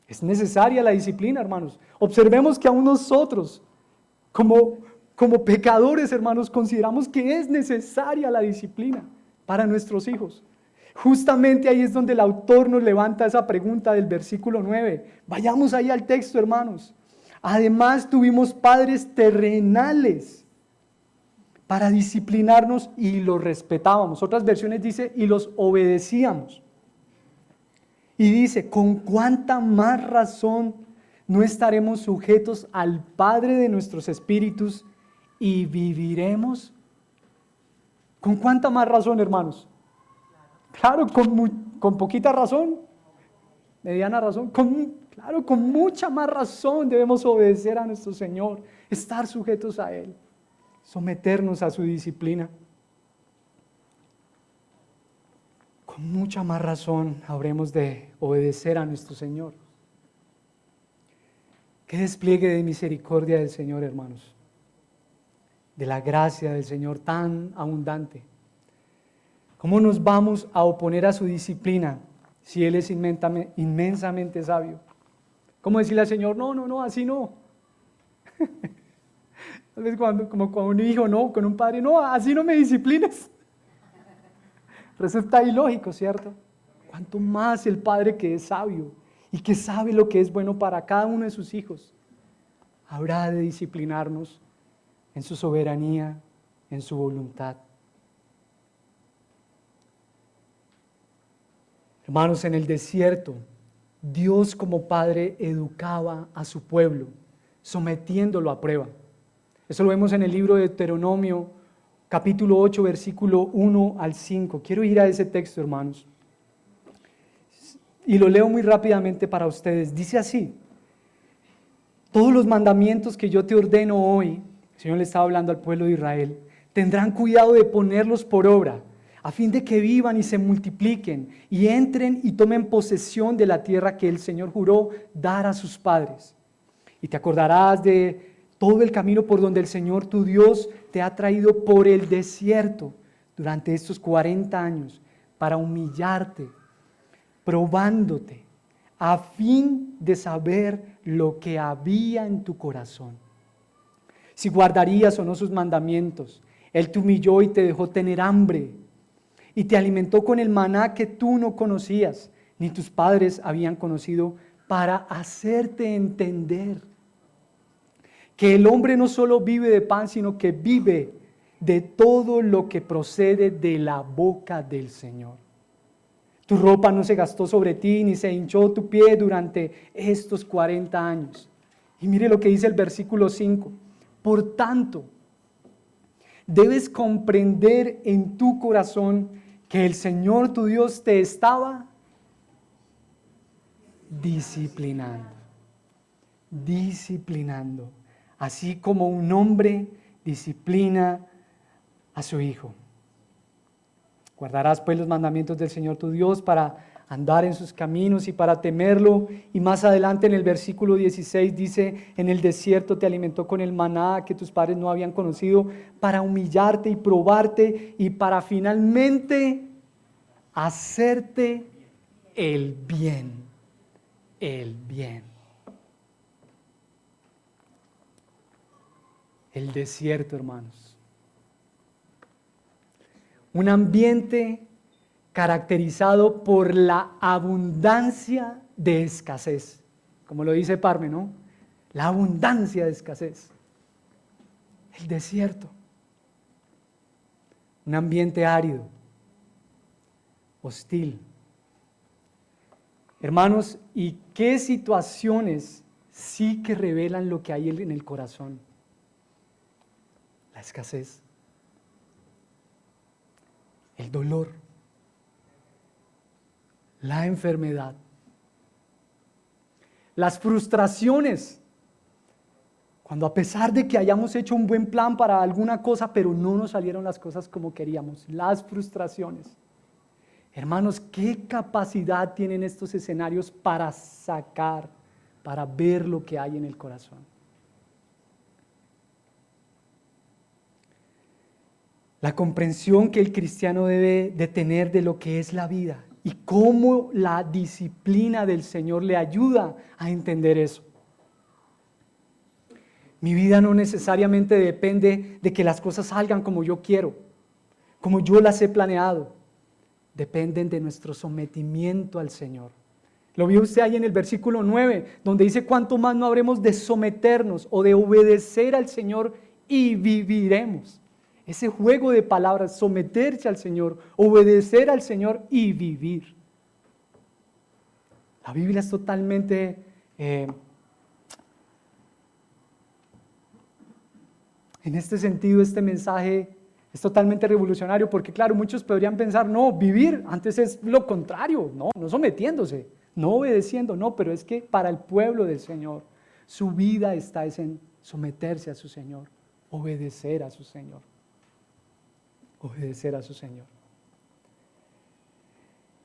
es necesaria la disciplina, hermanos. Observemos que aún nosotros, como pecadores, hermanos, consideramos que es necesaria la disciplina para nuestros hijos. Justamente ahí es donde el autor nos levanta esa pregunta del versículo 9. Vayamos ahí al texto, hermanos. Además tuvimos padres terrenales para disciplinarnos y los respetábamos. Otras versiones dice, y los obedecíamos. Y dice, ¿con cuánta más razón no estaremos sujetos al Padre de nuestros espíritus y viviremos? ¿Con cuánta más razón, hermanos? Claro, con poquita razón, mediana razón, claro, con mucha más razón debemos obedecer a nuestro Señor, estar sujetos a Él, someternos a su disciplina. Con mucha más razón habremos de obedecer a nuestro Señor. Qué despliegue de misericordia del Señor, hermanos, de la gracia del Señor tan abundante. ¿Cómo nos vamos a oponer a su disciplina si Él es inmensamente sabio? ¿Cómo decirle al Señor, no, así no? Tal vez como con un hijo, no, con un padre, no, así no me disciplines. Resulta ilógico, ¿cierto? Cuanto más el Padre que es sabio y que sabe lo que es bueno para cada uno de sus hijos, habrá de disciplinarnos en su soberanía, en su voluntad. Hermanos, en el desierto, Dios como Padre educaba a su pueblo, sometiéndolo a prueba. Eso lo vemos en el libro de Deuteronomio, capítulo 8, versículo 1 al 5. Quiero ir a ese texto, hermanos. Y lo leo muy rápidamente para ustedes. Dice así: todos los mandamientos que yo te ordeno hoy, el Señor le estaba hablando al pueblo de Israel, tendrán cuidado de ponerlos por obra, a fin de que vivan y se multipliquen, y entren y tomen posesión de la tierra que el Señor juró dar a sus padres. Y te acordarás de todo el camino por donde el Señor tu Dios te ha traído por el desierto durante estos 40 años, para humillarte, probándote, a fin de saber lo que había en tu corazón. Si guardarías o no sus mandamientos. Él te humilló y te dejó tener hambre, y te alimentó con el maná que tú no conocías, ni tus padres habían conocido, para hacerte entender que el hombre no solo vive de pan, sino que vive de todo lo que procede de la boca del Señor. Tu ropa no se gastó sobre ti, ni se hinchó tu pie durante estos 40 años. Y mire lo que dice el versículo 5. Por tanto, debes comprender en tu corazón que el Señor tu Dios te estaba disciplinando, así como un hombre disciplina a su hijo. Guardarás pues los mandamientos del Señor tu Dios para andar en sus caminos y para temerlo. Y más adelante en el versículo 16 dice: en el desierto te alimentó con el maná que tus padres no habían conocido, para humillarte y probarte y para finalmente hacerte el bien. El bien. El desierto, hermanos. Un ambiente caracterizado por la abundancia de escasez. Como lo dice Parme, ¿no? La abundancia de escasez. El desierto. Un ambiente árido, hostil. Hermanos, ¿y qué situaciones sí que revelan lo que hay en el corazón? La escasez. el dolor, la enfermedad, las frustraciones, cuando a pesar de que hayamos hecho un buen plan para alguna cosa, pero no nos salieron las cosas como queríamos, las frustraciones. Hermanos, ¿qué capacidad tienen estos escenarios para sacar, para ver lo que hay en el corazón? La comprensión que el cristiano debe de tener de lo que es la vida y cómo la disciplina del Señor le ayuda a entender eso. Mi vida no necesariamente depende de que las cosas salgan como yo quiero, como yo las he planeado. Dependen de nuestro sometimiento al Señor. Lo vio usted ahí en el versículo 9, donde dice: ¿cuánto más no habremos de someternos o de obedecer al Señor y viviremos? Ese juego de palabras, someterse al Señor, obedecer al Señor y vivir. La Biblia es totalmente en este sentido, este mensaje es totalmente revolucionario, porque claro, muchos podrían pensar: no, vivir antes es lo contrario, no sometiéndose, no obedeciendo, no, pero es que para el pueblo del Señor, su vida está en someterse a su Señor, obedecer a su Señor, obedecer a su Señor.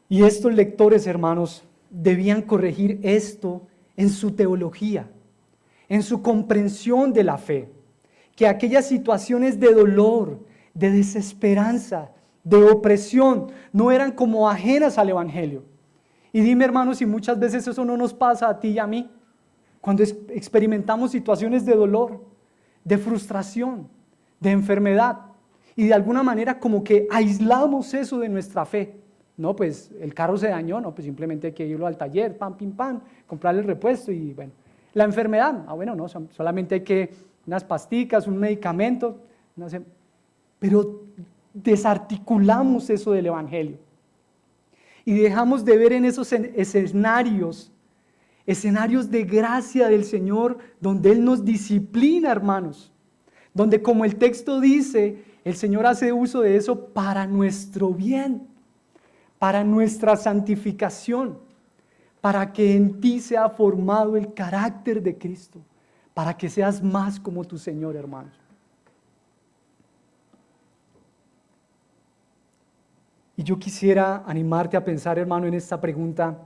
Y estos lectores, hermanos, debían corregir esto en su teología, en su comprensión de la fe, que aquellas situaciones de dolor, de desesperanza, de opresión, no eran como ajenas al Evangelio. Y dime, hermanos, si muchas veces eso no nos pasa a ti y a mí, cuando experimentamos situaciones de dolor, de frustración, de enfermedad, y de alguna manera como que aislamos eso de nuestra fe. No, pues el carro se dañó, no, pues simplemente hay que irlo al taller, pam, pim, pam, comprarle el repuesto y bueno. La enfermedad, bueno, no, solamente hay que unas pasticas, un medicamento, no sé, pero desarticulamos eso del Evangelio y dejamos de ver en esos escenarios de gracia del Señor, donde Él nos disciplina, hermanos, donde, como el texto dice, el Señor hace uso de eso para nuestro bien, para nuestra santificación, para que en ti sea formado el carácter de Cristo, para que seas más como tu Señor, hermanos. Y yo quisiera animarte a pensar, hermano, en esta pregunta.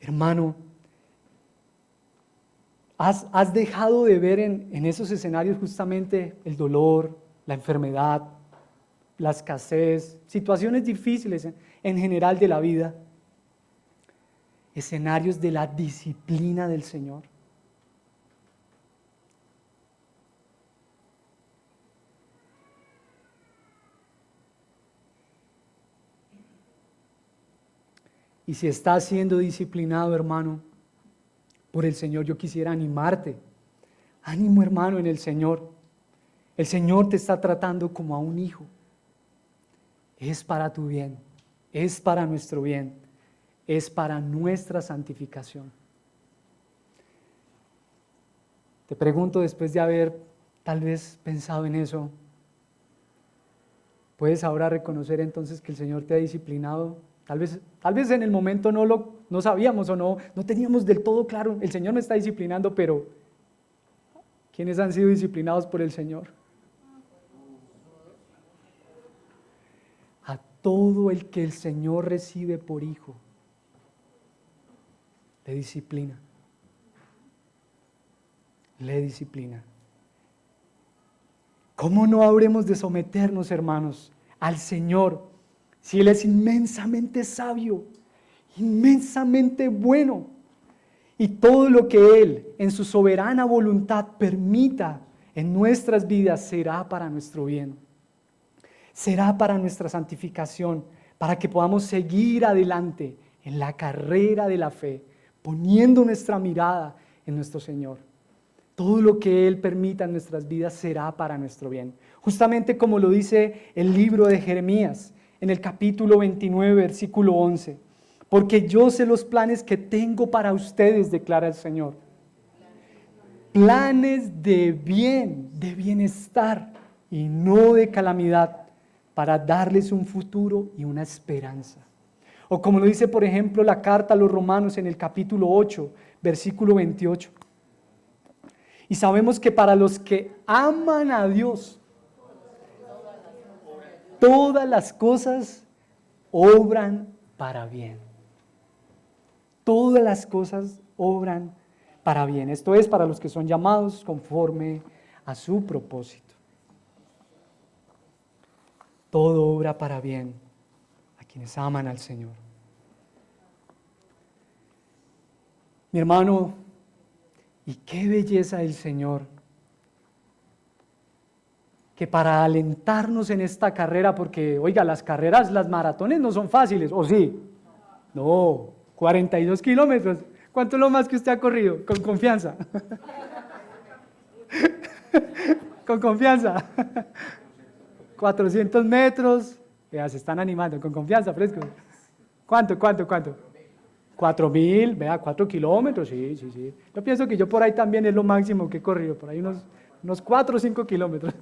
Hermano, ¿has dejado de ver en esos escenarios justamente el dolor, la enfermedad, la escasez, situaciones difíciles en general de la vida? Escenarios de la disciplina del Señor. Y si estás siendo disciplinado, hermano, por el Señor, yo quisiera animarte. Ánimo, hermano, en el Señor. El Señor te está tratando como a un hijo. Es para tu bien, es para nuestro bien, es para nuestra santificación. Te pregunto, después de haber tal vez pensado en eso, ¿puedes ahora reconocer entonces que el Señor te ha disciplinado? Tal vez en el momento no sabíamos o no teníamos del todo claro, el Señor me está disciplinando, pero ¿quiénes han sido disciplinados por el Señor? A todo el que el Señor recibe por hijo, le disciplina. Le disciplina. ¿Cómo no habremos de someternos, hermanos, al Señor, si Él es inmensamente sabio, inmensamente bueno, y todo lo que Él en su soberana voluntad permita en nuestras vidas será para nuestro bien, será para nuestra santificación, para que podamos seguir adelante en la carrera de la fe, poniendo nuestra mirada en nuestro Señor? Todo lo que Él permita en nuestras vidas será para nuestro bien. Justamente como lo dice el libro de Jeremías, en el capítulo 29, versículo 11. Porque yo sé los planes que tengo para ustedes, declara el Señor. Planes de bien, de bienestar y no de calamidad, para darles un futuro y una esperanza. O como lo dice, por ejemplo, la carta a los Romanos en el capítulo 8, versículo 28. Y sabemos que para los que aman a Dios, todas las cosas obran para bien. Todas las cosas obran para bien. Esto es para los que son llamados conforme a su propósito. Todo obra para bien a quienes aman al Señor. Mi hermano, y qué belleza el Señor, que para alentarnos en esta carrera, porque oiga, las carreras, las maratones no son fáciles, ¿o sí? No, 42 kilómetros. ¿Cuánto es lo más que usted ha corrido? Con confianza. Con confianza. 400 metros. Vea, se están animando, con confianza, fresco. ¿Cuánto? 4.000, vea, 4 kilómetros, sí. Yo pienso que yo por ahí también es lo máximo que he corrido, por ahí unos 4 o 5 kilómetros.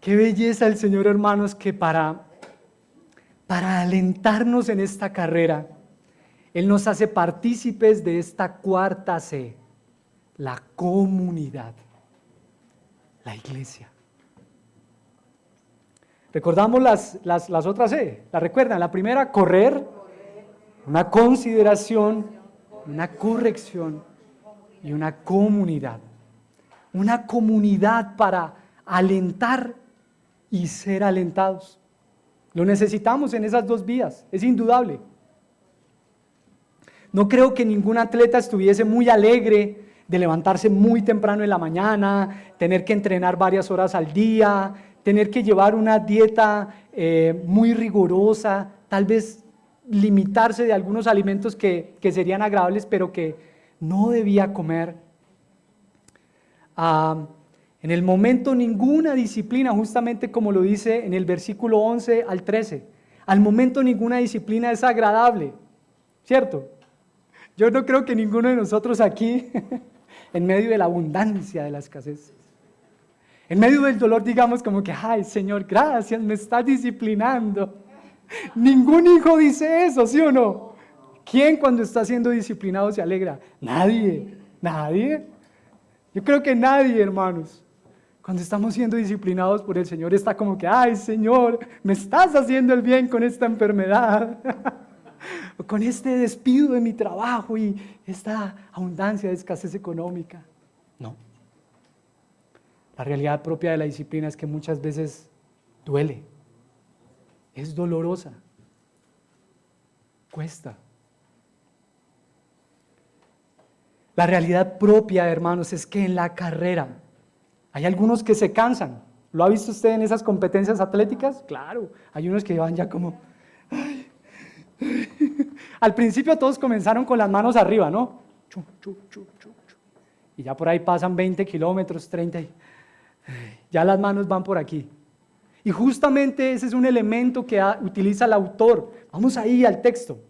Qué belleza el Señor, hermanos, que para alentarnos en esta carrera, Él nos hace partícipes de esta cuarta C, la comunidad, la iglesia. Recordamos las otras C, ¿la recuerdan? La primera, correr, una consideración, una corrección y una comunidad. Una comunidad para alentar y ser alentados. Lo necesitamos en esas dos vías, es indudable. No creo que ningún atleta estuviese muy alegre de levantarse muy temprano en la mañana, tener que entrenar varias horas al día, tener que llevar una dieta muy rigurosa, tal vez limitarse de algunos alimentos que serían agradables, pero que no debía comer. En el momento ninguna disciplina, justamente como lo dice en el versículo 11 al 13, al momento ninguna disciplina es agradable, ¿cierto? Yo no creo que ninguno de nosotros aquí, en medio de la abundancia de la escasez, en medio del dolor, digamos como que, ay Señor, gracias, me estás disciplinando. Ningún hijo dice eso, ¿sí o no? ¿Quién cuando está siendo disciplinado se alegra? Nadie. Yo creo que nadie, hermanos. Cuando estamos siendo disciplinados por el Señor, está como que, ay Señor, me estás haciendo el bien con esta enfermedad, o con este despido de mi trabajo y esta abundancia de escasez económica. No. La realidad propia de la disciplina es que muchas veces duele, es dolorosa, cuesta. La realidad propia, hermanos, es que en la carrera hay algunos que se cansan. ¿Lo ha visto usted en esas competencias atléticas? Claro, hay unos que van ya como... Ay. Al principio todos comenzaron con las manos arriba, ¿no? Y ya por ahí pasan 20 kilómetros, 30, y ya las manos van por aquí. Y justamente ese es un elemento que utiliza el autor. Vamos ahí al texto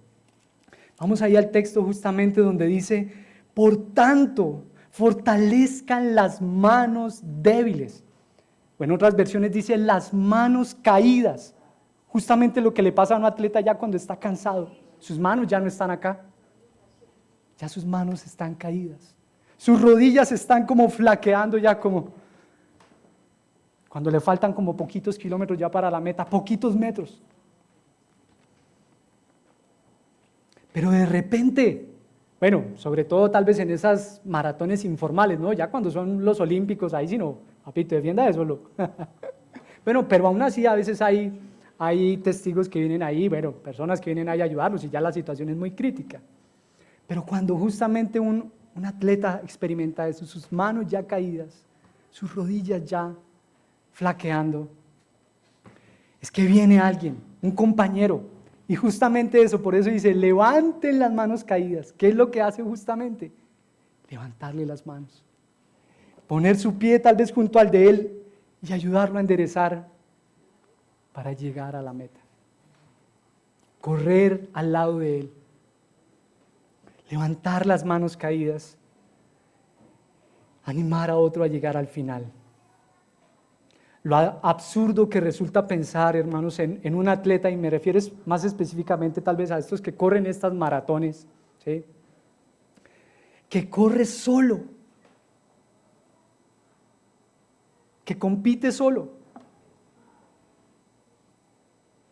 justamente donde dice, por tanto, fortalezcan las manos débiles. O en otras versiones dice las manos caídas. Justamente lo que le pasa a un atleta ya cuando está cansado. Sus manos ya no están acá. Ya sus manos están caídas. Sus rodillas están como flaqueando ya como... Cuando le faltan como poquitos kilómetros ya para la meta, poquitos metros. Pero de repente, bueno, sobre todo tal vez en esas maratones informales, ¿no? Ya cuando son los olímpicos, ahí sí no, papito, defienda eso, loco. Bueno, pero aún así a veces hay testigos que vienen ahí, bueno, personas que vienen ahí a ayudarlos y ya la situación es muy crítica. Pero cuando justamente un atleta experimenta eso, sus manos ya caídas, sus rodillas ya flaqueando, es que viene alguien, un compañero, y justamente eso, por eso dice, levanten las manos caídas. ¿Qué es lo que hace justamente? Levantarle las manos, poner su pie tal vez junto al de él y ayudarlo a enderezar para llegar a la meta. Correr al lado de él, levantar las manos caídas. animar a otro a llegar al final. Lo absurdo que resulta pensar, hermanos, en un atleta, y me refiero más específicamente tal vez a estos que corren estas maratones, ¿sí? Que corre solo, que compite solo,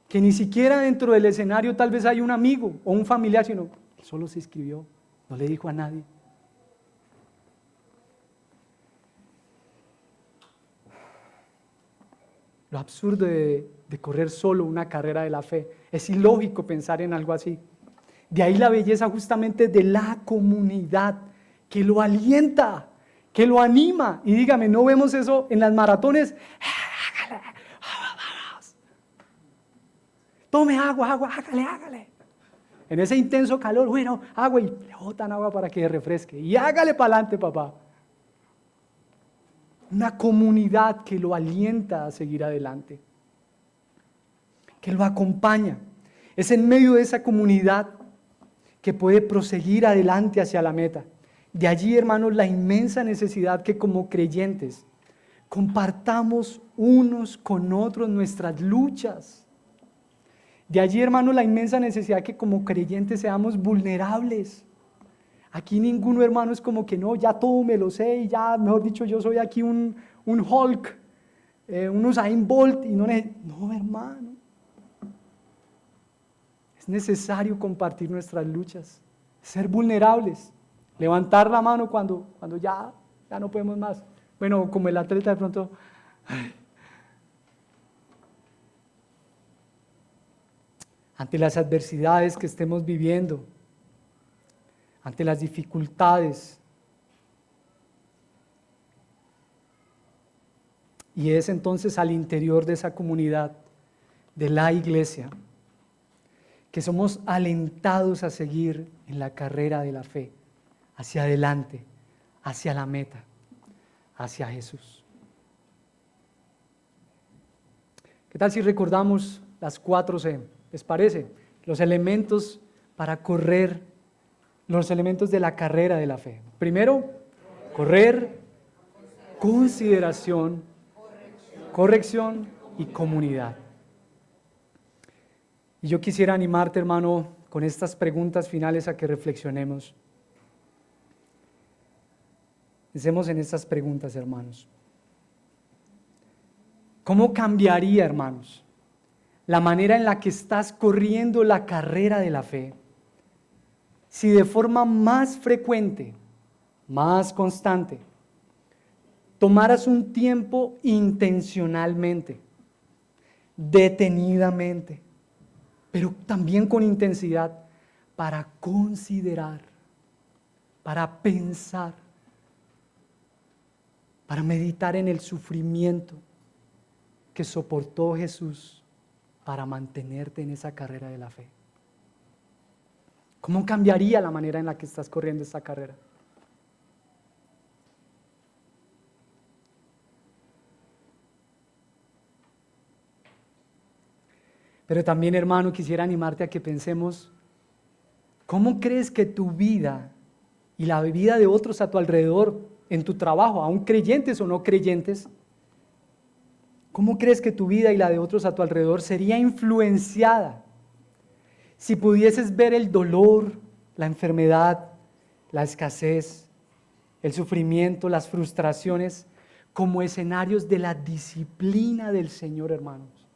que ni siquiera dentro del escenario tal vez hay un amigo o un familiar, sino que solo se inscribió, no le dijo a nadie. Lo absurdo de correr solo una carrera de la fe. Es ilógico pensar en algo así. De ahí la belleza justamente de la comunidad, que lo alienta, que lo anima. Y dígame, ¿no vemos eso en las maratones? Tome agua, hágale. En ese intenso calor, bueno, agua, y le botan agua para que refresque. Y hágale para adelante, papá. Una comunidad que lo alienta a seguir adelante, que lo acompaña. Es en medio de esa comunidad que puede proseguir adelante hacia la meta. De allí, hermanos, la inmensa necesidad que como creyentes compartamos unos con otros nuestras luchas. De allí, hermanos, la inmensa necesidad que como creyentes seamos vulnerables. Aquí ninguno, hermano, es como que no, ya todo me lo sé y ya, mejor dicho, yo soy aquí un Hulk, un Usain Bolt, y no, hermano. Es necesario compartir nuestras luchas, ser vulnerables, levantar la mano cuando ya no podemos más. Bueno, como el atleta de pronto, ante las adversidades que estemos viviendo, ante las dificultades. Y es entonces al interior de esa comunidad, de la iglesia, que somos alentados a seguir en la carrera de la fe, hacia adelante, hacia la meta, hacia Jesús. ¿Qué tal si recordamos las 4C? ¿Les parece? Los elementos para correr, los elementos de la carrera de la fe. Primero, correr, consideración, corrección y comunidad. Y yo quisiera animarte, hermano, con estas preguntas finales a que reflexionemos. Pensemos en estas preguntas, hermanos. ¿Cómo cambiaría, hermanos, la manera en la que estás corriendo la carrera de la fe si de forma más frecuente, más constante, tomaras un tiempo intencionalmente, detenidamente, pero también con intensidad, para considerar, para pensar, para meditar en el sufrimiento que soportó Jesús para mantenerte en esa carrera de la fe? ¿Cómo cambiaría la manera en la que estás corriendo esta carrera? Pero también, hermano, quisiera animarte a que pensemos, ¿cómo crees que tu vida y la vida de otros a tu alrededor, en tu trabajo, aún creyentes o no creyentes, cómo crees que tu vida y la de otros a tu alrededor sería influenciada si pudieses ver el dolor, la enfermedad, la escasez, el sufrimiento, las frustraciones como escenarios de la disciplina del Señor, hermanos,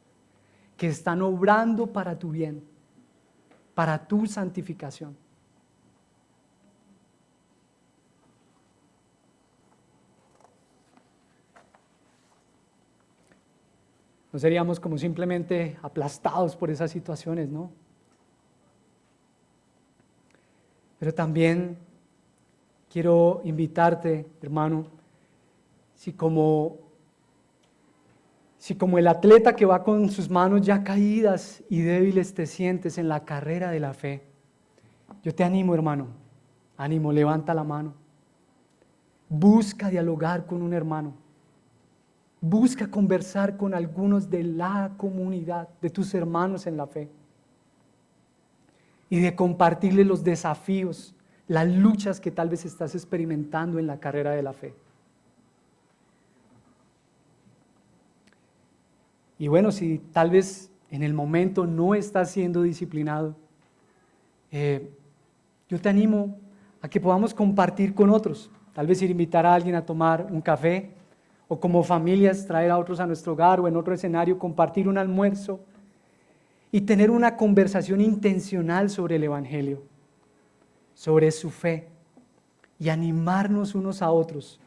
que están obrando para tu bien, para tu santificación? No seríamos como simplemente aplastados por esas situaciones, ¿no? Pero también quiero invitarte, hermano, si como el atleta que va con sus manos ya caídas y débiles te sientes en la carrera de la fe, yo te animo, hermano, ánimo, levanta la mano, busca dialogar con un hermano, busca conversar con algunos de la comunidad, de tus hermanos en la fe, y de compartirles los desafíos, las luchas que tal vez estás experimentando en la carrera de la fe. Y bueno, si tal vez en el momento no estás siendo disciplinado, yo te animo a que podamos compartir con otros. Tal vez ir a invitar a alguien a tomar un café, o como familias traer a otros a nuestro hogar, o en otro escenario compartir un almuerzo y tener una conversación intencional sobre el Evangelio, sobre su fe, y animarnos unos a otros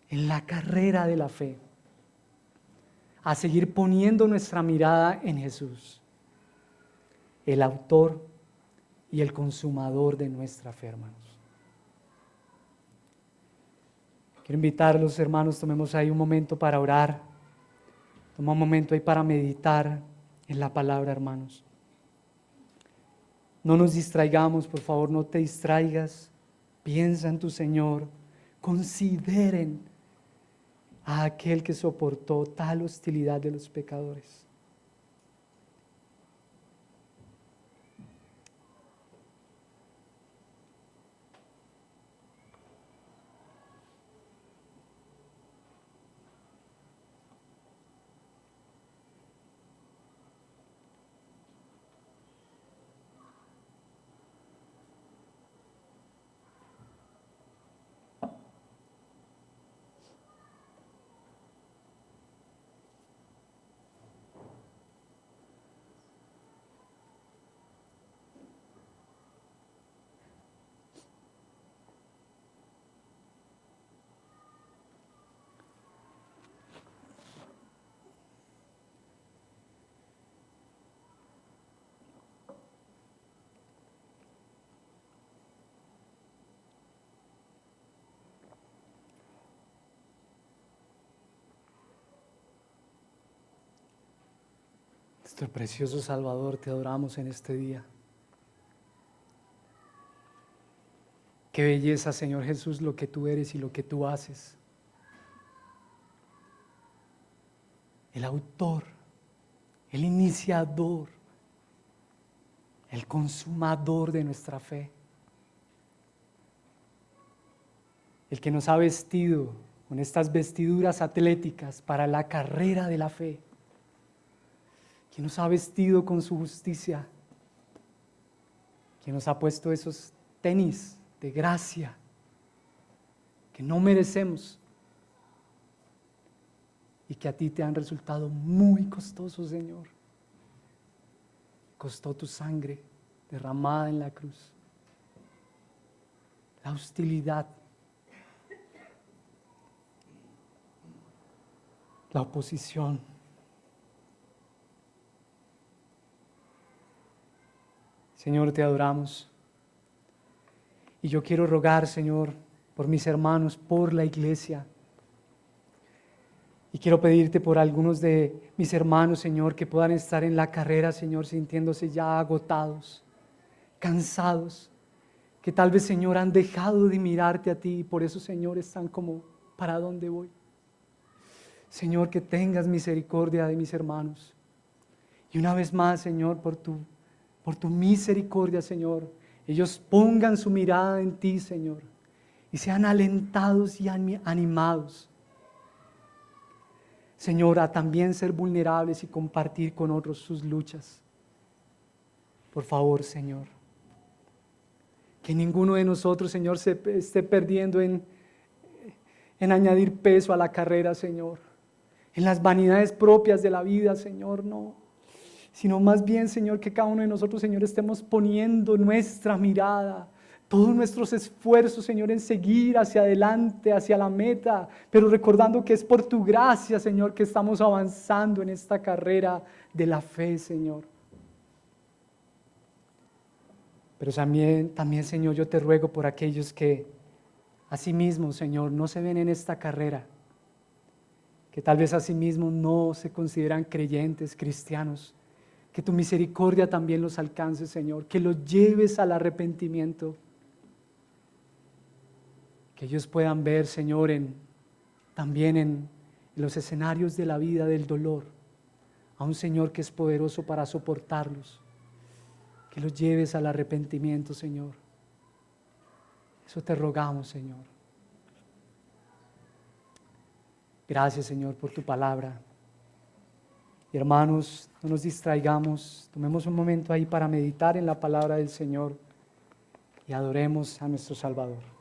en la carrera de la fe, a seguir poniendo nuestra mirada en Jesús, el autor y el consumador de nuestra fe, hermanos. Quiero invitar a los hermanos, tomemos ahí un momento para orar, toma un momento ahí para meditar en la palabra, hermanos. No nos distraigamos, por favor, no te distraigas, piensa en tu Señor, consideren a aquel que soportó tal hostilidad de los pecadores. Nuestro precioso Salvador, te adoramos en este día. Qué belleza, Señor Jesús, lo que tú eres y lo que tú haces. El autor, el iniciador, el consumador de nuestra fe. El que nos ha vestido con estas vestiduras atléticas para la carrera de la fe. Que nos ha vestido con su justicia, que nos ha puesto esos tenis de gracia que no merecemos y que a ti te han resultado muy costosos, Señor. Costó tu sangre derramada en la cruz, la hostilidad, la oposición. Señor, te adoramos. Y yo quiero rogar, Señor, por mis hermanos, por la iglesia. Y quiero pedirte por algunos de mis hermanos, Señor, que puedan estar en la carrera, Señor, sintiéndose ya agotados, cansados, que tal vez, Señor, han dejado de mirarte a ti y por eso, Señor, están como, ¿para dónde voy? Señor, que tengas misericordia de mis hermanos. Y una vez más, Señor, por tu misericordia, Señor, ellos pongan su mirada en ti, Señor, y sean alentados y animados, Señor, a también ser vulnerables y compartir con otros sus luchas. Por favor, Señor, que ninguno de nosotros, Señor, se esté perdiendo en añadir peso a la carrera, Señor, en las vanidades propias de la vida, Señor, no. Sino más bien, Señor, que cada uno de nosotros, Señor, estemos poniendo nuestra mirada, todos nuestros esfuerzos, Señor, en seguir hacia adelante, hacia la meta, pero recordando que es por tu gracia, Señor, que estamos avanzando en esta carrera de la fe, Señor. Pero también, Señor, yo te ruego por aquellos que asimismo, Señor, no se ven en esta carrera, que tal vez asimismo no se consideran creyentes, cristianos, que tu misericordia también los alcance, Señor, que los lleves al arrepentimiento, que ellos puedan ver, Señor, también en los escenarios de la vida del dolor, a un Señor que es poderoso para soportarlos, que los lleves al arrepentimiento, Señor. Eso te rogamos, Señor. Gracias, Señor, por tu palabra. Y hermanos, no nos distraigamos, tomemos un momento ahí para meditar en la palabra del Señor y adoremos a nuestro Salvador.